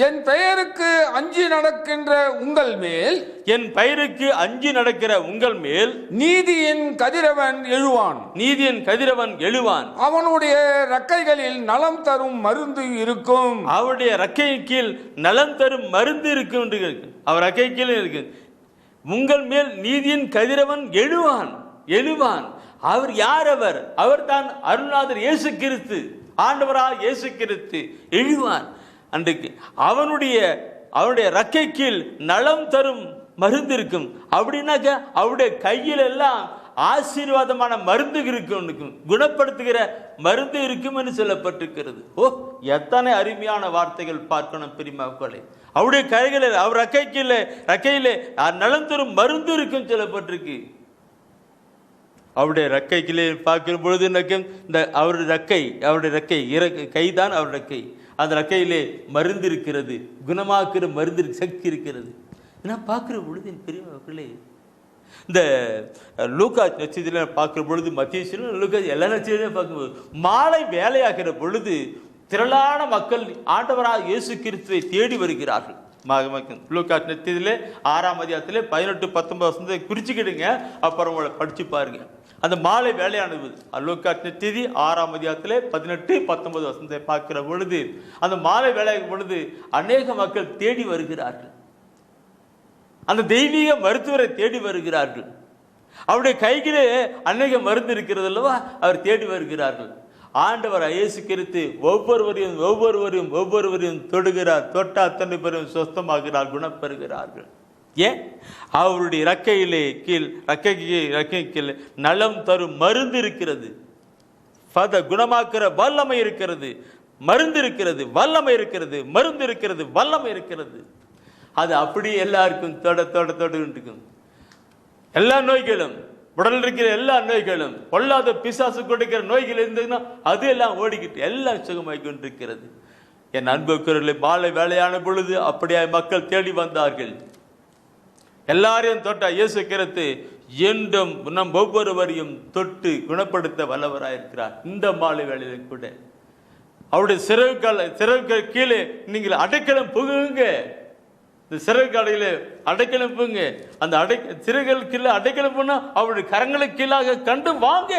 Speaker 3: என் பெயருக்கு அஞ்சி நடக்கின்ற உங்கள் மேல்,
Speaker 2: என் பெயருக்கு அஞ்சி நடக்கிற உங்கள் மேல்
Speaker 3: நீதியின் கதிரவன் எழுவான்,
Speaker 2: நீதியின் கதிரவன் எழுவான்.
Speaker 3: அவனுடைய ரக்கைகளில் நலம் தரும் மருந்து இருக்கும்,
Speaker 2: அவருடைய ரக்கை கீழ் நலம் தரும் மருந்து இருக்கும். அவர் ரக்கை கீழ் இருக்கு. உங்கள் மேல் நீதியின் கதிரவன் எழுவான். அவர் யார்? அவர் தான் அருள்நாதர் இயேசு கிறிஸ்து, ஆண்டவராக இயேசு கிறிஸ்து எழுவான். அன்றைக்கு அவனுடைய ரக்கை கீழ் நலம் தரும் மருந்து இருக்கும். அப்படின்னாக்க அவருடைய கையில் எல்லாம் ஆசீர்வாதமான மருந்து இருக்கும், குணப்படுத்துகிற மருந்து இருக்கும் என்று சொல்லப்பட்டிருக்கிறது. எத்தனை அருமையான வார்த்தைகள் பார்க்கணும் பிரிமாக்களே. அவருடைய கைகளில், அவர் ரக்கையிலே நலம் தரும் மருந்து இருக்கும் சொல்லப்பட்டிருக்கு. அவருடைய ரக்கைக்கிலே பார்க்கிற பொழுது இந்த அவருடைய ரெக்கை கைதான் அவருடைய ரெக்கை. அந்த ரக்கையிலே மருந்து இருக்கிறது, குணமாக்குற மருந்து சக்தி இருக்கிறது. நான் பார்க்கிற பொழுது என் பெரிய மக்களே, இந்த லூக்கா நட்சத்திரம் பார்க்கிற பொழுது, மத்திய லூக்கா எல்லா நட்சத்திரம் பார்க்கும்போது மாலை வேலையாகிற பொழுது திரளான மக்கள் ஆண்டவராக இயேசு கிறிஸ்துவை தேடி வருகிறார்கள். லூக்கா நெத்தியிலே 6ஆம் அதிகாரத்திலே 18-19 வசனத்தை குறிச்சுக்கிடுங்க, அப்புறம் படிச்சு பாருங்க. அந்த மாலை வேலையானது லூக்கா நெத்தி 6ஆம் அதிகாரத்திலே 18-19 வசனத்தை பார்க்கிற பொழுது அந்த மாலை வேலை பொழுது அநேக மக்கள் தேடி வருகிறார்கள். அந்த தெய்வீக மருத்துவரை தேடி வருகிறார்கள். அவருடைய கைகளே அநேக மருந்து இருக்கிறது அல்லவா, அவர் தேடி வருகிறார்கள். ஆண்டவர் இயேசு கிறிஸ்து ஒவ்வொருவரையும் தொடுகிறார். தொட்ட அத்தனை பேரும் சொஸ்தமாகிறார், குணப்பெறுகிறார்கள். ஏன்? அவருடைய ரக்கையிலே கீழ் ரக்கை கீழ் நலம் தரும் மருந்து இருக்கிறது, குணமாக்குற வல்லமை இருக்கிறது, மருந்து இருக்கிறது, வல்லமை இருக்கிறது, மருந்து இருக்கிறது, வல்லமை இருக்கிறது. அது அப்படியே எல்லாருக்கும் தொட இருக்கும். எல்லா நோய்களும், உடல் இருக்கிற எல்லா நோய்களும், பொல்லாத பிசாசு கொடுக்கிற நோய்கள் இருந்ததுன்னா அது எல்லாம் ஓடிக்கிட்டு எல்லாம் சுகமாய் கொண்டிருக்கிறது. என் அன்புக்குரியவர்களே, மாலை வேலையான பொழுது அப்படியே மக்கள் தேடி வந்தார்கள். எல்லாரையும் தொட்ட இயேசு கிறிஸ்து என்றும் நம் ஒவ்வொருவரையும் தொட்டு குணப்படுத்த வல்லவராயிருக்கிறார். இந்த மாலை வேளையில கூட அவருடைய சிறகுகள் கீழே நீங்கள் அடைக்கலம் புகுங்க. இந்த சிறகு கடையில அடைக்கலம் புகுங்க. அந்த சிறகுகள் கீழே அடைக்கலம் போனா அவருடைய கரங்களுக்கு கீழாக கண்டு வாங்க.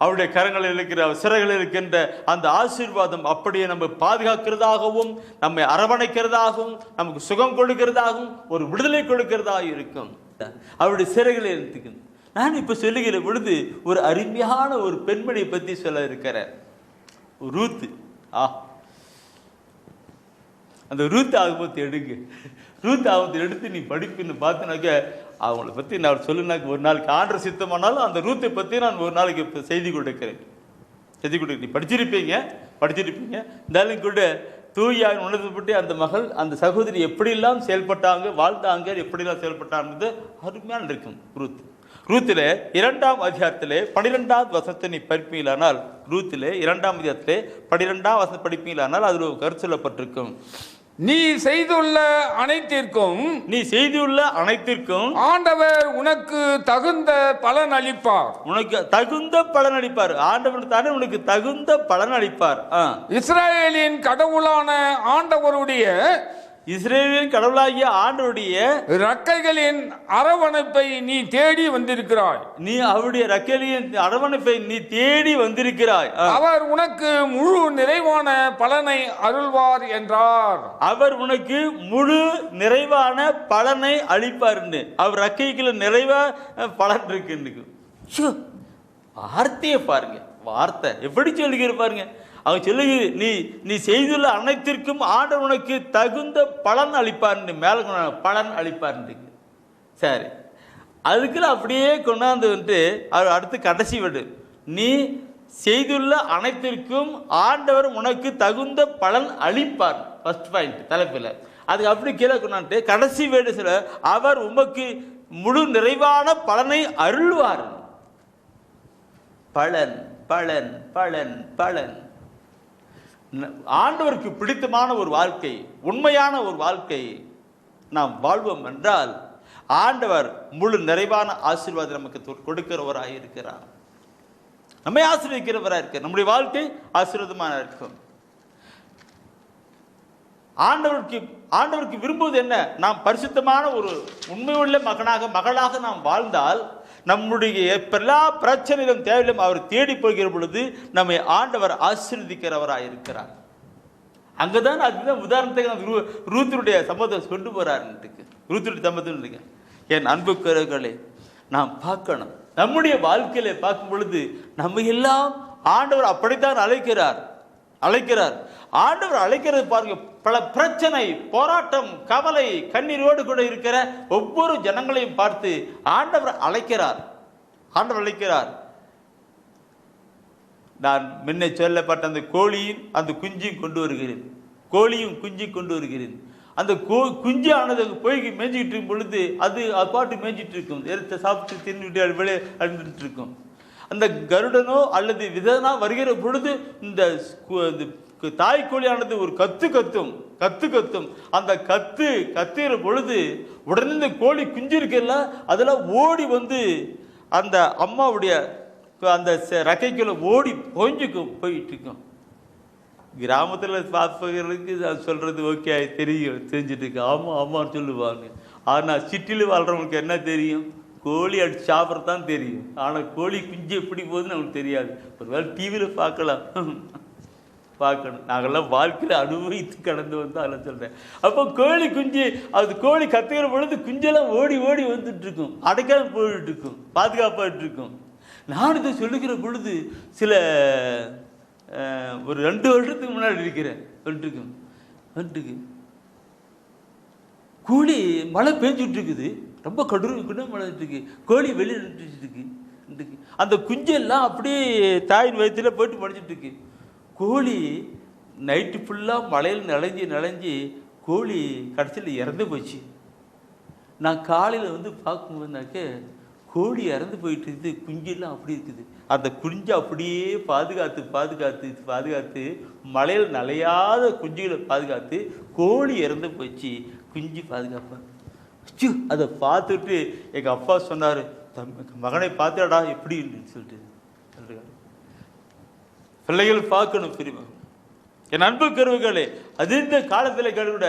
Speaker 2: அவருடைய கரங்களில் இருக்கிற சிறகுகளில் இருக்கின்ற அந்த ஆசீர்வாதம் அப்படியே நம்ம பாதுகாக்கிறதாகவும், நம்மை அரவணைக்கிறதாகவும், நமக்கு சுகம் கொடுக்கிறதாகவும், ஒரு விடுதலை கொடுக்கிறதாக இருக்கும். அவருடைய சிறகுகளில் இருக்கு. நான் இப்ப சொல்லுகிற பொழுது ஒரு அருமையான ஒரு பெண்மணியை பற்றி சொல்ல இருக்கிறேன். ரூத்து. அந்த ரூத் ஆகமத்தை எடுங்க. ரூத் ஆகமத்தை எடுத்து நீ படிப்புன்னு பார்த்தினாக்க அவங்கள பற்றி நான் சொல்லுனாக்க ஒரு நாளைக்கு ஆண்டர் சித்தமானாலும் அந்த ரூத்தை பற்றி நான் ஒரு நாளைக்கு இப்போ செய்தி கொடுக்குறேன். நீ படிச்சிருப்பீங்க. இருந்தாலும் கூட தூயாக உணர்த்தப்பட்டு அந்த மகள், அந்த சகோதரி எப்படியெல்லாம் செயல்பட்டாங்க, வாழ்ந்தாங்க, எப்படியெல்லாம் செயல்பட்டாங்கிறது அருமையான இருக்கும். ரூத்தில் 2ஆம் அதிகாரத்திலே 12வது வசனத்தை நீ படிப்பீங்களானால், ரூத்திலே 2ஆம் அதிகாரத்திலே 12ஆம் வசனம் படிப்பீங்களானால் அதில் ஒரு கருத்து சொல்லப்பட்டிருக்கும்.
Speaker 3: நீ செய்துள்ள அனைத்திற்கும் ஆண்டவர் உனக்கு தகுந்த பலன் அளிப்பார்.
Speaker 2: ஆண்டவர் தானே உனக்கு தகுந்த பலன் அளிப்பார்.
Speaker 3: இஸ்ரவேலின் கடவுளாகிய ஆண்டவருடைய ரக்கைகளின் அரவணைப்பை நீ தேடி வந்திருக்கிறாய்.
Speaker 2: நீ அவருடைய ரக்கைகளின் அரவணைப்பை நீ தேடி வந்திருக்கிறாய்.
Speaker 3: அவர் உனக்கு முழு நிறைவான பலனை அருள்வார் என்றார்.
Speaker 2: அவர் உனக்கு முழு நிறைவான பலனை அளிப்பார். அவர் ரக்கைக்குள்ள நிறைவா பலன் இருக்கு. வார்த்தையை பாருங்க, வார்த்தை எப்படி சொல்லுகிற பாருங்க. அவங்க சொல்லுங்க, நீ செய்துள்ள அனைத்திற்கும் ஆண்டவர் உனக்கு தகுந்த பலன் அளிப்பார். மேல பலன் அளிப்பார். சரி, அதுக்குள்ள அப்படியே கொண்டாந்து வந்துட்டு அவர் அடுத்து கடைசி விடு, நீ செய்துள்ள அனைத்திற்கும் ஆண்டவர் உனக்கு தகுந்த பலன் அளிப்பார். ஃபர்ஸ்ட் பாயிண்ட் தலைப்பில் அதுக்கு அப்படி கீழே கொண்டாந்து கடைசி வீடு சில அவர் உமக்கு முழு நிறைவான பலனை அருள்வார். பலன் பலன் பலன் பலன். ஆண்டவருக்கு பிடித்தமான ஒரு வாழ்க்கை, உண்மையான ஒரு வாழ்க்கை நாம் வாழ்வோம் என்றால் ஆண்டவர் முழு நிறைவான ஆசீர்வாதம் நமக்கு கொடுக்கிறவராக இருக்கிறார். நம்மை ஆசீர்வதிக்கிறவராக இருக்க நம்முடைய வாழ்க்கை ஆசீர்வாதமாக இருக்கும். ஆண்டவருக்கு விரும்புவது என்ன? நாம் பரிசுத்தமான ஒரு உண்மையுள்ள மகளாக நாம் வாழ்ந்தால் நம்முடைய எல்லா பிரச்சனையிலும் தேவையிலும் அவர் தேடி போகிற பொழுது நம்மை ஆண்டவர் ஆசீர்வதிக்கிறவராக இருக்கிறார். அங்கதான் அதுதான் உதாரணத்துக்கு ரூத்தினுடைய சம்பவத்தை கொண்டு போறாரு. ரூத்தினுடைய சம்பவத்தில் என் அன்புக்குரியவர்களே, நாம் பார்க்கணும். நம்முடைய வாழ்க்கையில பார்க்கும் பொழுது நம்ம எல்லாம் ஆண்டவர் அப்படித்தான் அழைக்கிறார். ஆண்டவர் அழைக்கிறது பாருங்க. பல பிரச்சனை, போராட்டம், கவலை, கண்ணீரோடு கூட இருக்கிற ஒவ்வொரு ஜனங்களையும் பார்த்து ஆண்டவர் அழைக்கிறார். நான் முன்ன சொல்லப்பட்ட அந்த கோழியும் அந்த குஞ்சையும் கொண்டு வருகிறேன். அந்த குஞ்சானது போய் மேய்ஞ்சிட்டு இருக்கும் பொழுது அது பாட்டு மேய்ஞ்சிட்டு இருக்கும், எடுத்து சாப்பிட்டு தின்னுட்டு வெளியே அழிந்துட்டு இருக்கும். அந்த கருடனோ அல்லது விதனா வருகிற பொழுது இந்த தாய்க்கோழியானது ஒரு கத்தும். அந்த கத்துகிற பொழுது உடனே இந்த கோழி குஞ்சு இருக்குல்ல, அதெல்லாம் ஓடி வந்து அந்த அம்மாவுடைய அந்த ரக்கைக்குள்ள ஓடி போயிட்டு இருக்கும். கிராமத்தில் பார்ப்பவர்களுக்கு அது சொல்கிறது ஓகே தெரியும், தெரிஞ்சுட்டு இருக்கு, ஆமாம் ஆமான்னு சொல்லுவாங்க. ஆனால் சிட்டியில் வாழ்கிறவங்களுக்கு என்ன தெரியும்? கோழி அடிச்சு சாப்பிட்றதான் தெரியும். ஆனால் கோழி குஞ்சு எப்படி போகுதுன்னு நமக்கு தெரியாது. ஒருவேளை டிவியில் பார்க்கலாம், பார்க்கணும். நாங்கள்லாம் வாழ்க்கையில் அனுபவித்து கடந்து வந்து அதெல்லாம் சொல்கிறேன். அப்போ கோழி குஞ்சு, அது கோழி கத்துக்கிற பொழுது குஞ்செல்லாம் ஓடி ஓடி வந்துட்டு இருக்கும், அடைக்காமல் போயிட்டு இருக்கும், பாதுகாப்பாகிட்டு இருக்கும். நான் இதை சொல்லுகிற பொழுது சில ஒரு 2 வருடத்துக்கு முன்னாடி இருக்கிறேன். வந்துட்டு கோழி மழை பெஞ்சுட்டு இருக்குது, ரொம்ப கடும் மழை இருக்கு, கோழி வெளியே நின்றுட்டு இருக்கு. அந்த குஞ்செல்லாம் அப்படியே தாயின் வயிற்றுல போயிட்டு படிச்சுட்டு இருக்கு. கோழி நைட்டு ஃபுல்லாக மழையில் நனைஞ்சி கோழி கடைசியில் இறந்து போச்சு. நான் காலையில் வந்து பார்க்கும்போதுனாக்க கோழி இறந்து போயிட்டு இருக்குது, குஞ்செல்லாம் அப்படி இருக்குது. அந்த குஞ்சை அப்படியே பாதுகாத்து மழையில் நனையாத குஞ்சுகளை பாதுகாத்து கோழி இறந்து போச்சு, குஞ்சு பாதுகாப்பாக. அதை பார்த்துட்டு எங்கள் அப்பா சொன்னார், மகனை பார்த்தாடா எப்படின்னு சொல்லிட்டு. பிள்ளைகள் பார்க்கணும் பிரிவு. என் அன்பு கருவுகளே, அது இந்த காலத்தில் கருவிட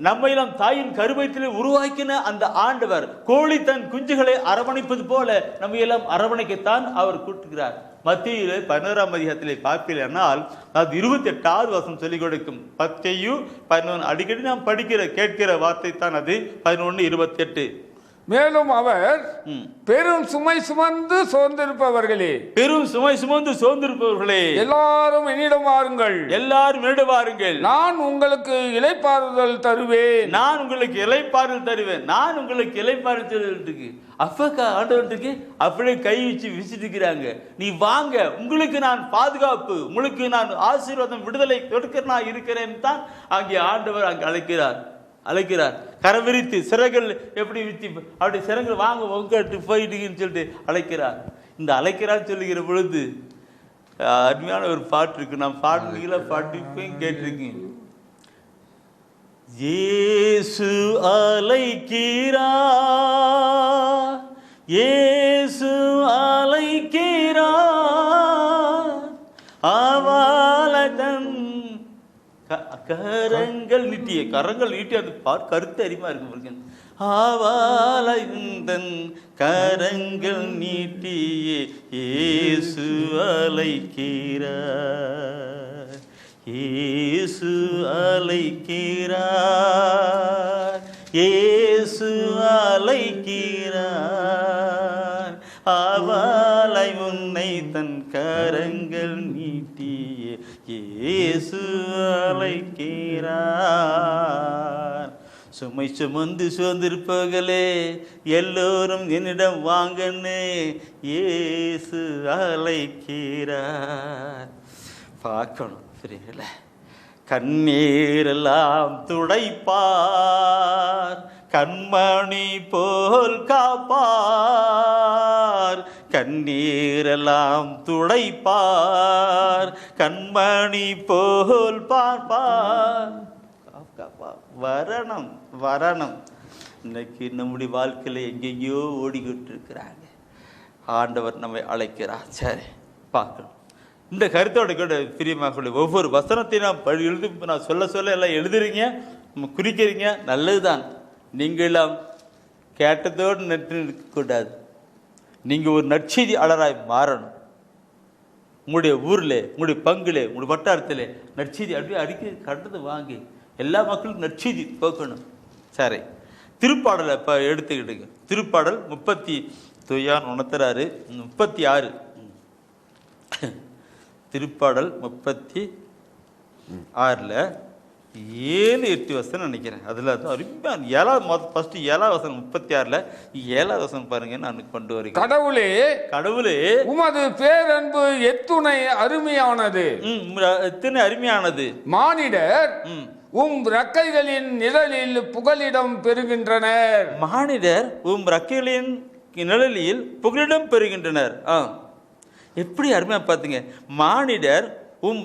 Speaker 2: நம்மையெல்லாம் தாயின் கருவயத்திலே உருவாக்கின அந்த ஆண்டவர் கோழி தன் குஞ்சுகளை அரவணைப்பது போல நம்ம எல்லாம் அரவணைக்கத்தான் அவர் கூட்டுகிறார். மத்தியிலே 11ஆம் அதிகாரத்திலே பார்ப்பீர்கள், அது 28வது வசனம் சொல்லிக் கொடுக்கும். 10:11 அடிக்கடி நாம் கேட்கிற வார்த்தை தான் அது. 11:28.
Speaker 3: மேலும் அவர் பெரும் சுமை சுமந்து சோர்ந்திருப்பவர்களே, எல்லாரும் என்னிடம் வாருங்கள், நான் உங்களுக்கு இளைப்பாறுதல் தருவேன்.
Speaker 2: அப்பக்கா ஆண்டவருக்கு அப்படியே கை வச்சு விசிட்டு இருக்கிறாங்க. நீ வாங்க, உங்களுக்கு நான் பாதுகாப்பு, உங்களுக்கு நான் ஆசீர்வாதம், விடுதலை கொடுக்க நான் இருக்கிறேன் தான் அங்கே ஆண்டவர் அங்கே அழைக்கிறார். கரவிரித்து சிறகுகள் எப்படி வித்தி அப்படி சிறகுகள் வாங்க உங்கட்டு போயிட்டுன்னு சொல்லிட்டு அழைக்கிறார். இந்த அழைக்கிறான்னு சொல்லுகிற பொழுது அருமையான ஒரு பாட்டு இருக்கு. நான் பாட்டுப்பையும் கேட்டிருக்கேன். இயேசு அழைக்கிறார், இயேசு அழைக்கிறார், அவளதன் கரங்கள் நீட்டிய அது கருத்து அறிமா இருக்கு. ஆவாலந்தன் கரங்கள் நீட்டியே இயேசு அழைக்கிறார், இயேசு அழைக்கிறார், இயேசு அழைக்கிறார், அவளை உன்னை தன் கரங்கள் நீட்டியே இயேசு அழைக்கிறார். சுமை சுமந்து சோர்ந்திருப்பவர்களே எல்லோரும் என்னிடம் வாங்கன்னு இயேசு அழைக்கிறார். பார்க்கணும் சரிங்களா? கண்ணீரெல்லாம் துடைப்பார், கண்மணி போல் காப்பார், கண்ணீரெல்லாம் துடைப்பார், கண்மணி போல் பார்ப்பார். வரணும். இன்னைக்கு நம்முடைய வாழ்க்கையில் எங்கெங்கேயோ ஓடிக்கிட்டு இருக்கிறாங்க. ஆண்டவர் நம்மை அழைக்கிறார். சரி, பார்க்கணும். இந்த கருத்தோட கூட பிரியமாக ஒவ்வொரு வசனத்தையும் நான் சொல்ல எல்லாம் எழுதுறீங்க, நம்ம குறிக்கிறீங்க, நல்லதுதான். நீங்கள் எல்லாம் கேட்டதோடு நின்று இருக்கக்கூடாது. நீங்கள் ஒரு நற்செய்தி அலராய் மாறணும். உங்களுடைய ஊரில், உங்களுடைய பங்குல, உங்களுடைய வட்டாரத்தில் நற்செய்தி அப்படியே அடிக்க கண்டது வாங்கி எல்லா மக்களுக்கும் நற்செய்தி போக்கணும். சரி, திருப்பாடலை இப்போ எடுத்துக்கிட்டுங்க. திருப்பாடல் 36 திருப்பாடல் 36 7-8 வசனம் நினைக்கிறேன். அதில் அருமையான 7வது வசனம் 36 7வது வசனம் பாருங்க. நான் கொண்டு வருகிறேன். கடவுளே
Speaker 3: உமது பேரன்பு எத்துணை அருமையானது,
Speaker 2: எத்தனை அருமையானது.
Speaker 3: மானிடர் ரெக்கைகளின் நிழலில் புகலிடம் பெறுகின்றனர்.
Speaker 2: மானிடர் ரெக்கைகளின் நிழலில் புகலிடம் பெறுகின்றனர். எப்படி அருமையா பார்த்துங்க. மானிடர்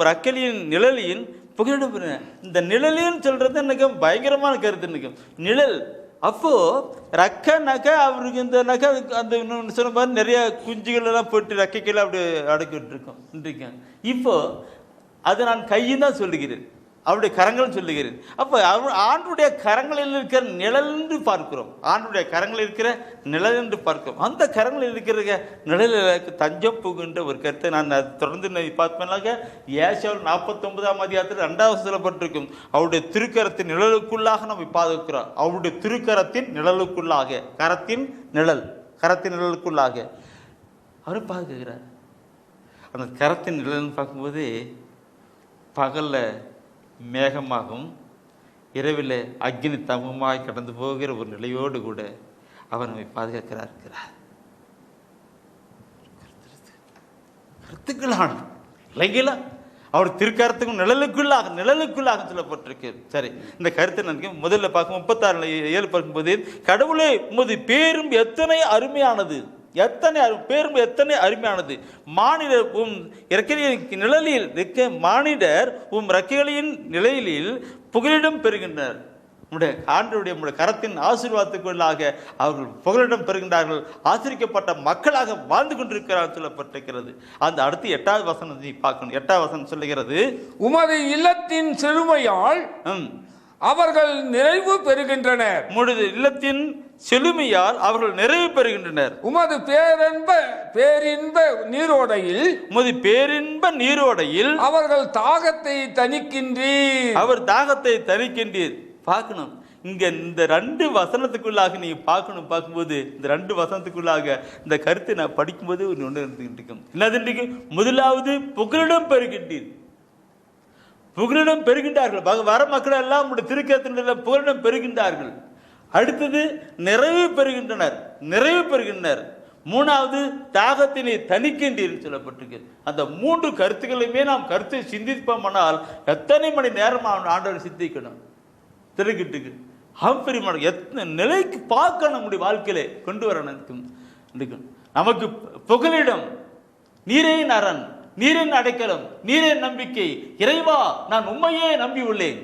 Speaker 2: ரெக்கைகளின் நிழலில் புகலிடம் பெறுங்க. இந்த நிழலின்னு சொல்றது எனக்கு பயங்கரமான கருத்து. எனக்கு நிழல் அப்போ ரெக்கை நகை அவருக்கு இந்த நகை அந்த சொன்ன மாதிரி நிறைய குஞ்சுகள் எல்லாம் போட்டு ரெக்கைக்கெல்லாம் அப்படி அடக்கிட்டு இருக்கோம். இப்போ அது நான் கையும் தான் சொல்லுகிறேன், அவருடைய கரங்களும் சொல்லுகிறேன். அப்போ ஆண்டுடைய கரங்களில் இருக்கிற நிழல் என்று பார்க்கிறோம். ஆண்டுடைய கரங்களில் இருக்கிற நிழல் என்று பார்க்கிறோம். அந்த கரங்களில் இருக்கிற நிழலுக்கு தஞ்சம் புகுன்ற ஒரு கருத்தை நான் தொடர்ந்து பார்ப்பேனாக. ஏசாயா 49ஆம் அதிகாரத்தில் 2வது சொல்லப்பட்டிருக்கும், அவருடைய திருக்கரத்தின் நிழலுக்குள்ளாக நம்ம பாதுகாக்கிறோம். அவருடைய திருக்கரத்தின் நிழலுக்குள்ளாக, கரத்தின் நிழலுக்குள்ளாக அவர் பாதுகாக்கிறார். அந்த கரத்தின் நிழல்னு பார்க்கும்போது பகலில் மேகமாகவும் இரவில் அக்னி தமமாய் கடந்து போகிற ஒரு நிலையோடு கூட அவர் நம்மை பாதுகாக்கிறார். கருத்துக்களான இல்லைங்களா? அவர் திருக்கரத்துக்கும் நிழலுக்குள்ளாக சொல்லப்பட்டிருக்கு. சரி, இந்த கருத்தை நான் முதல்ல பார்க்கும் 36:7 பார்க்கும்போது, கடவுளே உமது பேரும் எத்தனை அருமையானது, பேரும் எத்தனை அருமையானது. மானிடர் உம் இறக்கையின் நிழலில் இருக்க, மானிடர் உம் இறக்கைகளின் நிலையில் புகலிடம் பெறுகின்றனர். நம்முடைய கரத்தின் ஆசீர்வாதத்துக்குள்ளாக அவர்கள் புகலிடம் பெறுகின்றார்கள். ஆசிரிக்கப்பட்ட மக்களாக வாழ்ந்து கொண்டிருக்கிறார் சொல்லப்பட்டிருக்கிறது. அந்த அடுத்து 8வது வசனத்தை பார்க்கணும். 8வது வசனம் சொல்லுகிறது, உமது இல்லத்தின் செழுமையால் அவர்கள் நிறைவு பெறுகின்றனர். உமது இல்லத்தின் செழுமையால் அவர்கள் நிறைவு பெறுகின்றனர். உமது பேரின்ப நீரோடையில் அவர்கள் தாகத்தை தணிக்கின்றீர். அவர் தாகத்தை தணிக்கின்றீர். பார்க்கணும், இங்க இந்த 2 வசனத்துக்குள்ளாக நீங்க பார்க்கும்போது, இந்த 2 வசனத்துக்குள்ளாக இந்த கருத்தை நான் படிக்கும்போது ஒன்று இருக்கும். என்னது? முதலாவது புகலிடம் பெறுகின்றீர். புகலிடம் பெறுகின்றார்கள். வர மக்கள் எல்லாம் திருக்கரத்தின் புகலிடம் பெறுகின்றார்கள். அடுத்தது நிறைவு பெறுகின்றனர். 3வது தாகத்தினை தணிக்கின்றீர்கள் சொல்லப்பட்டிருக்கு. அந்த 3 கருத்துக்களையுமே நாம் கருத்தை சிந்திப்போமானால் எத்தனை மணி நேரம் ஆண்டவர் சிந்திக்கணும் திருக்கிட்டுக்கு. பெரியமான எத்தனை நிலைக்கு பார்க்க நம்முடைய வாழ்க்கையில கொண்டு வர நமக்கு புகலிடம், நீரின் அரண், நீரின் அடைக்கலம், நீரின் நம்பிக்கை. இறைவா, நான் உண்மையே நம்பி உள்ளேன்.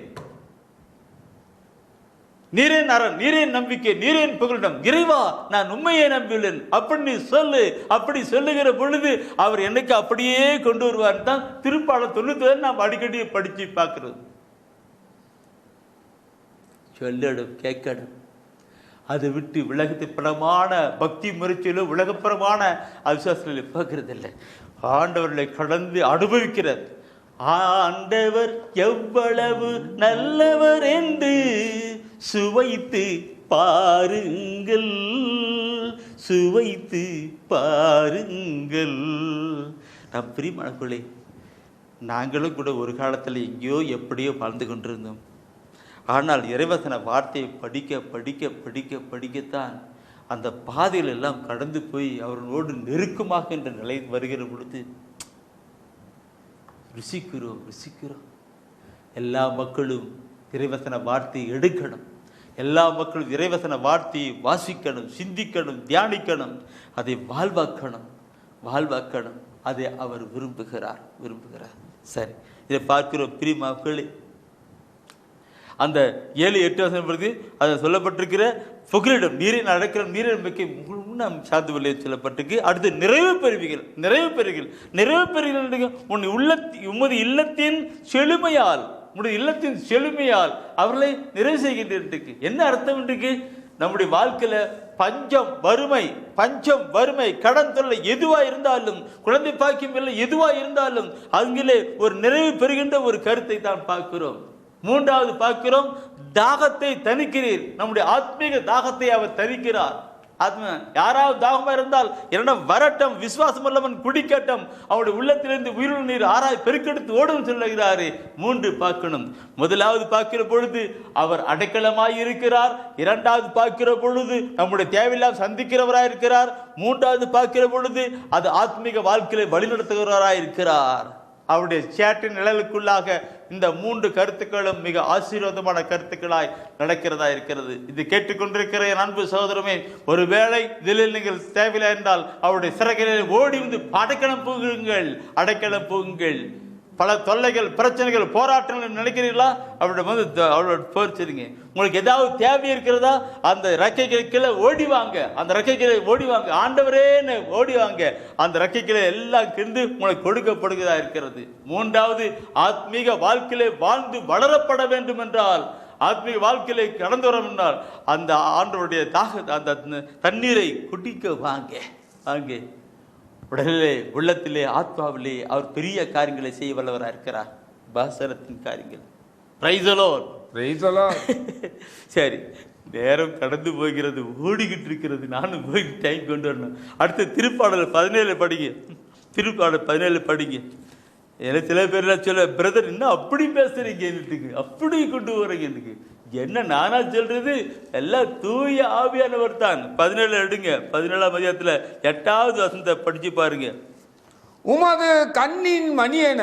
Speaker 2: நீரின் அரண், நீரின் நம்பிக்கை, நீரின் புகலிடம். இறைவா, நான் உண்மையை நம்பியுள்ளேன் அப்படி சொல்லு. அப்படி சொல்லுகிற பொழுது அவர் என்னைக்கு அப்படியே கொண்டு வருவார் தான் திருப்பாடல் 90 நாம் அடிக்கடி படிச்சு பார்க்கிறது. சொல்லடும், கேட்கணும். அதை விட்டு விலகத்திற்படமான பக்தி முறைச்சியிலும் உலகப்புறமான அவிசுவாசங்களை பார்க்கறது இல்லை. ஆண்டவர்களை கடந்து அனுபவிக்கிறார். ஆண்டவர் எவ்வளவு நல்லவர் என்று சுவைத்து பாருங்கள், சுவைத்து பாருங்கள். நம் பிரியமானவர்களே, நாங்களும் கூட ஒரு காலத்தில் எங்கேயோ எப்படியோ வாழ்ந்து கொண்டிருந்தோம். ஆனால் இறைவசன வார்த்தையை படிக்க படிக்க படிக்க படிக்கத்தான் அந்த பாதையில் எல்லாம் கடந்து போய் அவர்களோடு நெருக்கமாக என்ற நிலை வருகிற பொழுது ருசிக்கிறோம். எல்லா மக்களும் இறைவசன வார்த்தையை எடுக்கணும். எல்லா மக்களும் இறைவசன வார்த்தையை வாசிக்கணும், சிந்திக்கணும், தியானிக்கணும், அதை வாழ்வாக்கணும். அதை அவர் விரும்புகிறார். சரி, இதை பார்க்கிறோம் பிரியமாக்களே. அந்த 7-8 வசனம் பிறகு அதில் சொல்லப்பட்டிருக்கிற புகலிடம், நீரின் அடைக்கலம், நீரின் நம்பிக்கை நாம் சார்ந்து சொல்லப்பட்டிருக்கு. அடுத்து நிறைவு பெறுவீர்கள். உமது இல்லத்தின் செழுமையால் அவர்களை நிறைவு செய்கின்ற. என்ன அர்த்தம் இன்றைக்கு? நம்முடைய வாழ்க்கையில பஞ்சம், வறுமை, கடன் தொல்லை எதுவா இருந்தாலும், குழந்தை பாக்கியம் இல்லை எதுவா இருந்தாலும் அங்கிலே ஒரு நிறைவு பெறுகின்ற ஒரு கருத்தை தான் பார்க்கிறோம். 3வது பார்க்கிறோம், தாகத்தை தணிக்கிறீர். நம்முடைய ஆத்மீக தாகத்தை அவர் தணிக்கிறார். யாராவது தாகமா இருந்தால் என்னிடம் வரட்டும், விசுவாசம் உள்ளவன் குடிக்கட்டும், அவருடைய உள்ளத்திலிருந்து உயிருள்ள நீர் ஆராய் பெருக்கெடுத்து ஓடும் சொல்லுகிறாரு. 3 பார்க்கணும். முதலாவது பார்க்கிற பொழுது அவர் அடைக்கலமாய் இருக்கிறார். 2வது பார்க்கிற பொழுது நம்முடைய தேவையெல்லாம் சந்திக்கிறவராய் இருக்கிறார். 3வது பார்க்கிற பொழுது அது ஆத்மீக வாழ்க்கையை வழிநடத்துகிறவராய் இருக்கிறார். அவருடைய சேற்றின் நிழலுக்குள்ளாக இந்த 3 கருத்துக்களும் மிக ஆசீர்வாதமான கருத்துக்களாய் நடக்கிறதா இருக்கிறது. இது கேட்டுக்கொண்டிருக்கிற என் அன்பு சகோதரமே, ஒருவேளை இதில் நீங்கள் தேவையில்லை என்றால் அவருடைய சிறகையில் ஓடி வந்து அடைக்கலம் போகுங்கள். பல தொல்லைகள், பிரச்சனைகள், போராட்டங்கள் நினைக்கிறீங்களா? அவரோட அவரோட போரிச்சிருங்க. உங்களுக்கு ஏதாவது தேவை இருக்கிறதா? அந்த ரெக்கைகளை ஓடி வாங்க, அந்த ரெக்கைகளை ஓடி வாங்க. ஆண்டவரே ஓடி வாங்க. அந்த ரெக்கைகளை எல்லாம் கிண்டு உங்களுக்கு கொடுக்கப்படுகிறதா இருக்கிறது. மூன்றாவது, ஆத்மீக வாழ்க்கையிலே வாழ்ந்து வளரப்பட வேண்டும் என்றால், ஆத்மீக வாழ்க்கையிலே கடந்து வர என்றால், அந்த ஆண்டவருடைய அந்த தண்ணீரை குடிக்க வாங்க வாங்க. உடலிலே, உள்ளத்திலே, ஆத்மாவிலே அவர் பெரிய காரியங்களை செய்ய வல்லவராக இருக்கிறார். பாசனத்தின் காரியங்கள். Praise the Lord.
Speaker 3: Praise the Lord.
Speaker 2: சரி, நேரம் கடந்து போகிறது, ஓடிக்கிட்டு இருக்கிறது. நானும் போய் டைம் கொண்டு வரணும். அடுத்த திருப்பாடல் 17 படிங்க. திருப்பாடல் 17 படிங்க. எனக்கு சில பேர்லாம் சொல்ல, பிரதர் இன்னும் அப்படி பேசுறீங்க, என்னட்டுக்கு அப்படி கொண்டு வரீங்க. எனக்கு என்ன நானா சொல்றது? எல்லாம் தூய ஆவியானவர் தான். 17 எடுங்க. 17ஆம் அதிகாரத்தில் 8வது வசனத்தை படிச்சு பாருங்க.
Speaker 3: உமது கண்ணின் மணியென,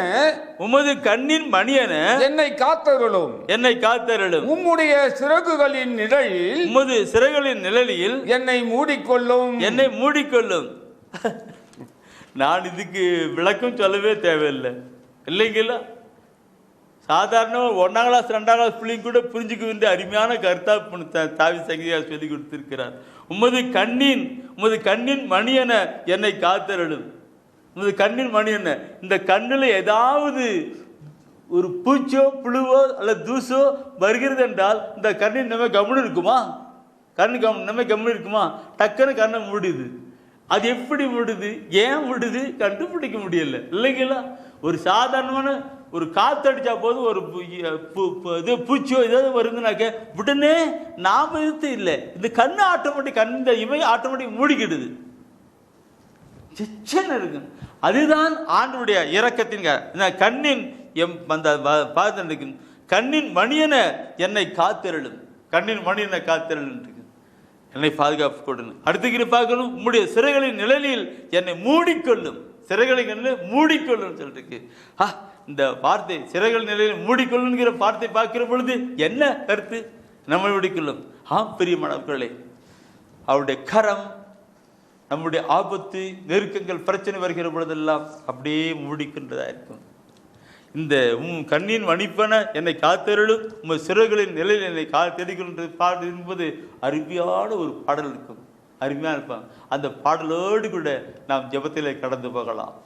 Speaker 2: உமது கண்ணின் மணியென
Speaker 3: என்னை காத்தருளும்,
Speaker 2: என்னை காத்தருளும்.
Speaker 3: உம்முடைய சிறகுகளின் நிழலில்,
Speaker 2: உமது சிறகுகளின் நிழலில்
Speaker 3: என்னை மூடிக்கொள்ளும்,
Speaker 2: என்னை மூடிக்கொள்ளும். நான் இதுக்கு விளக்கம் சொல்லவே தேவையில்லை, இல்லைங்களா? சாதாரணமாக 1ஆம் கிளாஸ் 2ஆம் கிளாஸ் பிள்ளைங்க கூட புரிஞ்சுக்க வேண்டிய அருமையான கருத்தா தாவி சங்கீதம் சொல்லி கொடுத்திருக்கிறார். உமது கண்ணின் மணி என என்னை காத்தருளும். உமது கண்ணின் மணி என்ன? இந்த கண்ணில் ஏதாவது ஒரு பூச்சோ புழுவோ அல்லது தூசோ வருகிறது என்றால் இந்த கண்ணின் நம்ம கம்முன்னு இருக்குமா? நம்ம கம்முன்னு இருக்குமா? டக்குன்னு கண்ணை மூடுது. அது எப்படி மூடுது, ஏன் மூடுது கண்டுபிடிக்க முடியல, இல்லைங்களா? ஒரு சாதாரணமான ஒரு காத்தடிச்சா போதும், ஒரு இது பூச்சியோ ஏதாவது வருதுனாக்க உடனே நாம இது இல்லை, இந்த கண்ணு ஆட்டோமேட்டிக், இந்த இமை ஆட்டோமேட்டிக் மூடிக்கிடுது. இருக்கு. அதுதான் ஆண்டவருடைய இரக்கத்தின் கண்ணின் கண்ணின் மணியன என்னை காத்திரலும், கண்ணின் மணியனை காத்திரலும், என்னை பாதுகாப்பு கொடுங்க. அடுத்து பார்க்கணும், உம்முடைய சிறைகளின் நிழலில் என்னை மூடிக்கொள்ளும், சிறைகளின் மூடிக்கொள்ளும் சொல்லிருக்கு. இந்த வார்த்தை சிறைகள் நிலையில் மூடிக்கொள்ளுங்கிற வார்த்தை பார்க்கிற பொழுது என்ன கருத்து? நம்ம மூடிக்கொள்ளும். பிரியமானவர்களே, அவருடைய கரம் நம்முடைய ஆபத்து, நெருக்கங்கள், பிரச்சனை வருகிற பொழுதெல்லாம் அப்படியே மூடிக்கின்றதா இருக்கும். இந்த கண்ணின் மணிப்பன என்னை காத்தருளும், உங்கள் சிறைகளின் நிலையில் என்னை காத்தெடுக்கின்ற பாடல் என்பது அருமையான ஒரு பாடல் இருக்கும், அருமையாக இருப்பாங்க. அந்த பாடலோடு கூட நாம் ஜெபத்திலே கடந்து போகலாம்.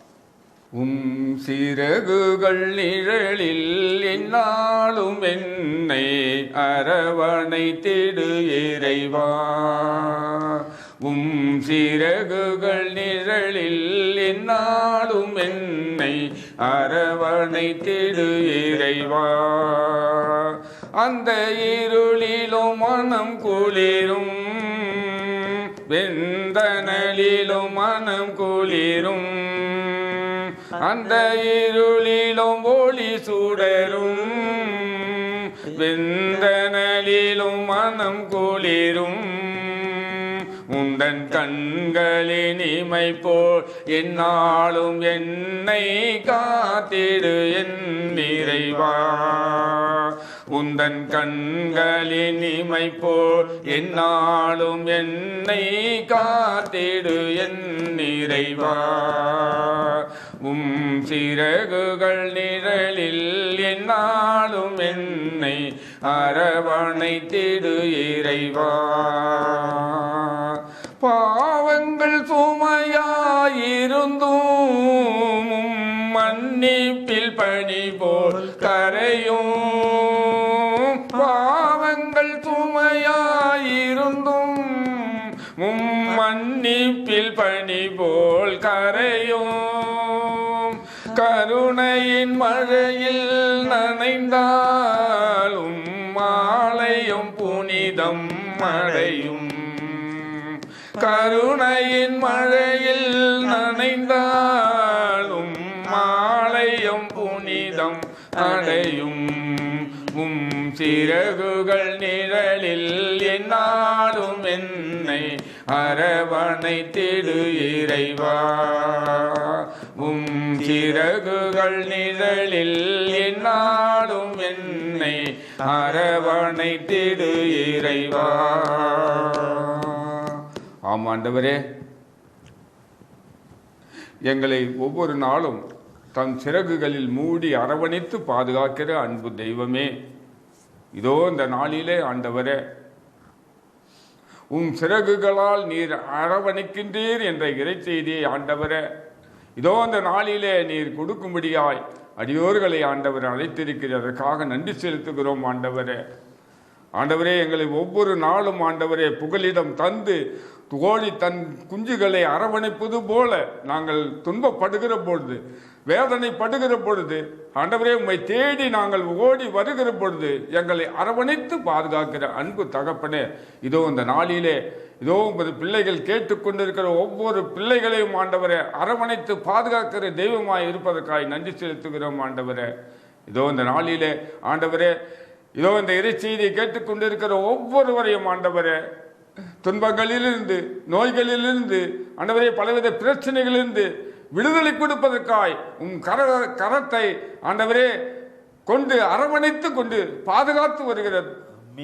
Speaker 3: சிறகுகள் நிழலில் என்னாலும் என்னை அரவணைத்திடு இறைவா. சிறகுகள் நிழலில் என்னாலும் என்னை அரவணைத்திடு இறைவா. அந்த இருளிலும் மனம் குளிரும், வெந்தனலிலும் மனம் குளிரும், அந்த இருளிலும் ஒளி சுடரும், வெந்தனலிலும் மனம் குளிரும். உந்தன் கண்களின் இமை போல் என்னாலும் என்னை காத்திடு என் இறைவா. உந்தன் கண்களின் இமை போல் என்னாலும் என்னை காத்திடு என் இறைவா. சிறகுகள் நிழலில் என்னாலும் என்னை அரவணைத்திடு இறைவா. பாவங்கள் சுமையாயிருந்தும் மன்னிப்பில் பனி போல் கரையும். பாவங்கள் சுமையாயிருந்தும் மன்னிப்பில் பனி போல் கரையும். கருணையின் மழையில் நனைந்தாலும் மாலையும் புனிதம் அடையும். கருணையின் மழையில் நனைந்தாலும் மாலையும் புனிதம் அடையும். சிறகுகள் நிழலில் என்னாலும் என்னை அரவணைத்திடு இறைவா. சிறகுகள் நிழலில் என்னாலும் என்னை அரவணைத்திடு இறைவா. ஆமாண்டவரே, எங்களை ஒவ்வொரு நாளும்
Speaker 4: தன் சிறகுகளில் மூடி அரவணைத்து பாதுகாக்கிற அன்பு தெய்வமே, இதோ இந்த நாளிலே ஆண்டவரே, உம் சிறகுகளால் நீர் அரவணைக்கின்றீர் என்ற இறைச்செய்தியை ஆண்டவரே, இதோ அந்த நாளிலே நீர் கொடுக்கும்படியாய் அடியோர்களை ஆண்டவர் அழைத்திருக்கிறதற்காக நன்றி செலுத்துகிறோம் ஆண்டவரே. ஆண்டவரே, எங்களை ஒவ்வொரு நாளும் ஆண்டவரே புகலிடம் தந்து கோழி தன் குஞ்சுகளை அரவணைப்பது போல நாங்கள் துன்பப்படுகிற பொழுது, வேதனைப்படுகிற பொழுது ஆண்டவரே உம்மை தேடி நாங்கள் ஓடி வருகிற பொழுது எங்களை அரவணைத்து பாதுகாக்கிற அன்பு தகப்பனே, இதோ இந்த நாளிலே இதோ உமது பிள்ளைகள் கேட்டுக்கொண்டிருக்கிற ஒவ்வொரு பிள்ளைகளையும் ஆண்டவரே அரவணைத்து பாதுகாக்கிற தெய்வமாய் இருப்பதற்காக நன்றி செலுத்துகிறோம் ஆண்டவரே. இதோ இந்த நாளிலே ஆண்டவரே, இதோ இந்த இறைச்செய்தியை கேட்டுக்கொண்டிருக்கிற ஒவ்வொருவரையும் ஆண்டவரே துன்பங்களிலிருந்து, நோய்களிலிருந்து, ஆண்டவரே பலவித பிரச்சனைகளிலிருந்து விடுதலை கொடுப்பதற்காய் உம் கரத்தை ஆண்டவரே கொண்டு அரவணைத்து கொண்டு பாதுகாத்து வருகிற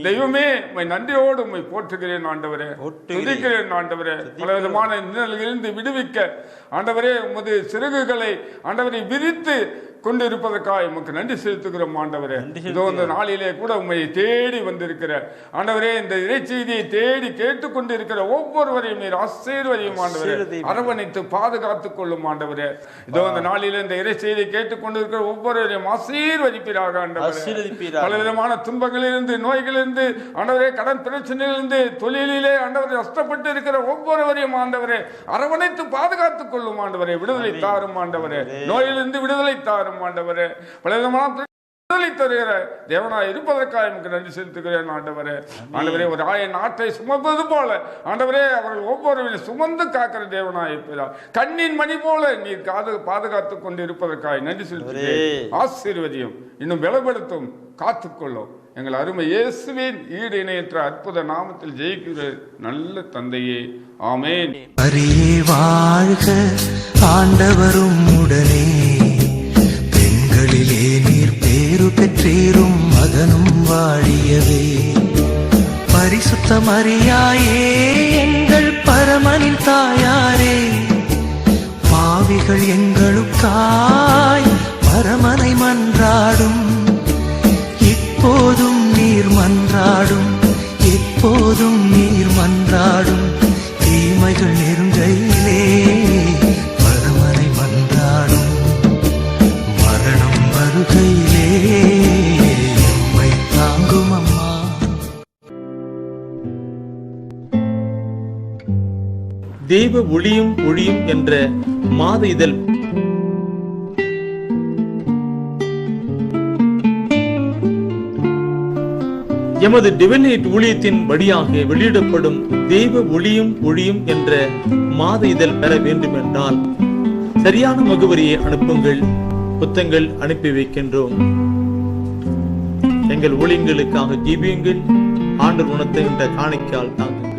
Speaker 4: தெய்வமே, உம்மை நன்றியோடு உம்மை போற்றுகிறேன் ஆண்டவரே, துதிக்கிறேன் ஆண்டவரே. பலவிதமான நிழல்களிலிருந்து விடுவிக்க ஆண்டவரே உமது சிறகுகளை ஆண்டவரை விரித்து கொண்டு இருப்பதற்காக உமக்கு நன்றி செலுத்துகிறோம் ஆண்டவரே. இதோ இந்த நாளிலே கூட உம்மை தேடி வந்திருக்கிற ஆண்டவரே, இந்த இறைச்செய்தியை தேடி கேட்டுக்கொண்டு இருக்கிற ஒவ்வொருவரையும் நீர் ஆசீர்வதியும் ஆண்டவரே, அரவணைத்து பாதுகாத்துக் கொள்ளும் ஆண்டவரே. இதோ இந்த நாளிலே இந்த இறைச்செய்தியை கேட்டுக்கொண்டு இருக்கிற ஒவ்வொருவரையும் ஆசீர்வதிப்பீராக ஆண்டவரே. பல விதமான துன்பங்களிலிருந்து, நோய்களிலிருந்து, ஆண்டவரே கடன் பிரச்சனையிலிருந்து, தொழிலிலே ஆண்டவரை கஷ்டப்பட்டு இருக்கிற ஒவ்வொருவரையும் ஆண்டவரே அரவணைத்து பாதுகாத்துக் கொள்ளும் ஆண்டவரே. விடுதலை தாரும் ஆண்டவரே, நோயிலிருந்து விடுதலை தாரும் ஆண்டவரே. பலவிதமான விடுதலை தருகிற தேவனாய் இருப்பதற்காக எனக்கு நன்றி செலுத்துகிறேன் ஆண்டவரே. ஆண்டவரே, ஒரு ஆயன் நாட்டை சுமப்பது போல ஆண்டவரே அவர்கள் ஒவ்வொருவரையும் சுமந்து காக்கிற தேவனாய் இருப்பதால் கண்ணின் மணி போல நீர் பாதுகாத்துக் கொண்டு இருப்பதற்காக நன்றி செலுத்துகிறேன். ஆசீர்வதியும், இன்னும் பலப்படுத்தும், காத்துக்கொள்ளும். எங்கள் அருமை இயேசுவின் ஈடு இணையற்ற அற்புத நாமத்தில் ஜெயிக்கிற நல்ல தந்தையே, ஆமென்.
Speaker 1: அரியே வாழ்க ஆண்டவரும் உடனே, பெண்களிலே நீர் பேரு பெற்றீரும் மகனும் வாழியவே. பரிசுத்த மரியாயே எங்கள் பரமனின் தாயாரே, பாவிகள் எங்களுக்காய் பரமனை மன்றாடும். இப்போதும் நீர் மன்றாடும், எப்போதும் நீர் மன்றாடும். தீமைகள் நெருங்கையிலே பரமனை மன்றாடும். மரணம் வருகையிலே எம்மை தாங்கும் அம்மா.
Speaker 2: தெய்வ ஒளியும் ஒளியும் என்ற மாத இதழ் எமது டிவைன் ஊழியத்தின் வழியாக வெளியிடப்படும் தெய்வ ஒளியும் ஒளியும் என்ற மாத இதழ் பெற வேண்டும் என்றால் சரியான முகவரியை அனுப்புங்கள். புத்தகங்கள் அனுப்பி வைக்கின்றோம். எங்கள் ஊழியங்களுக்காக ஜீவியுங்கள். ஆண்டவர் உணர்த்துகின்ற காணிக்கையால் தாங்க.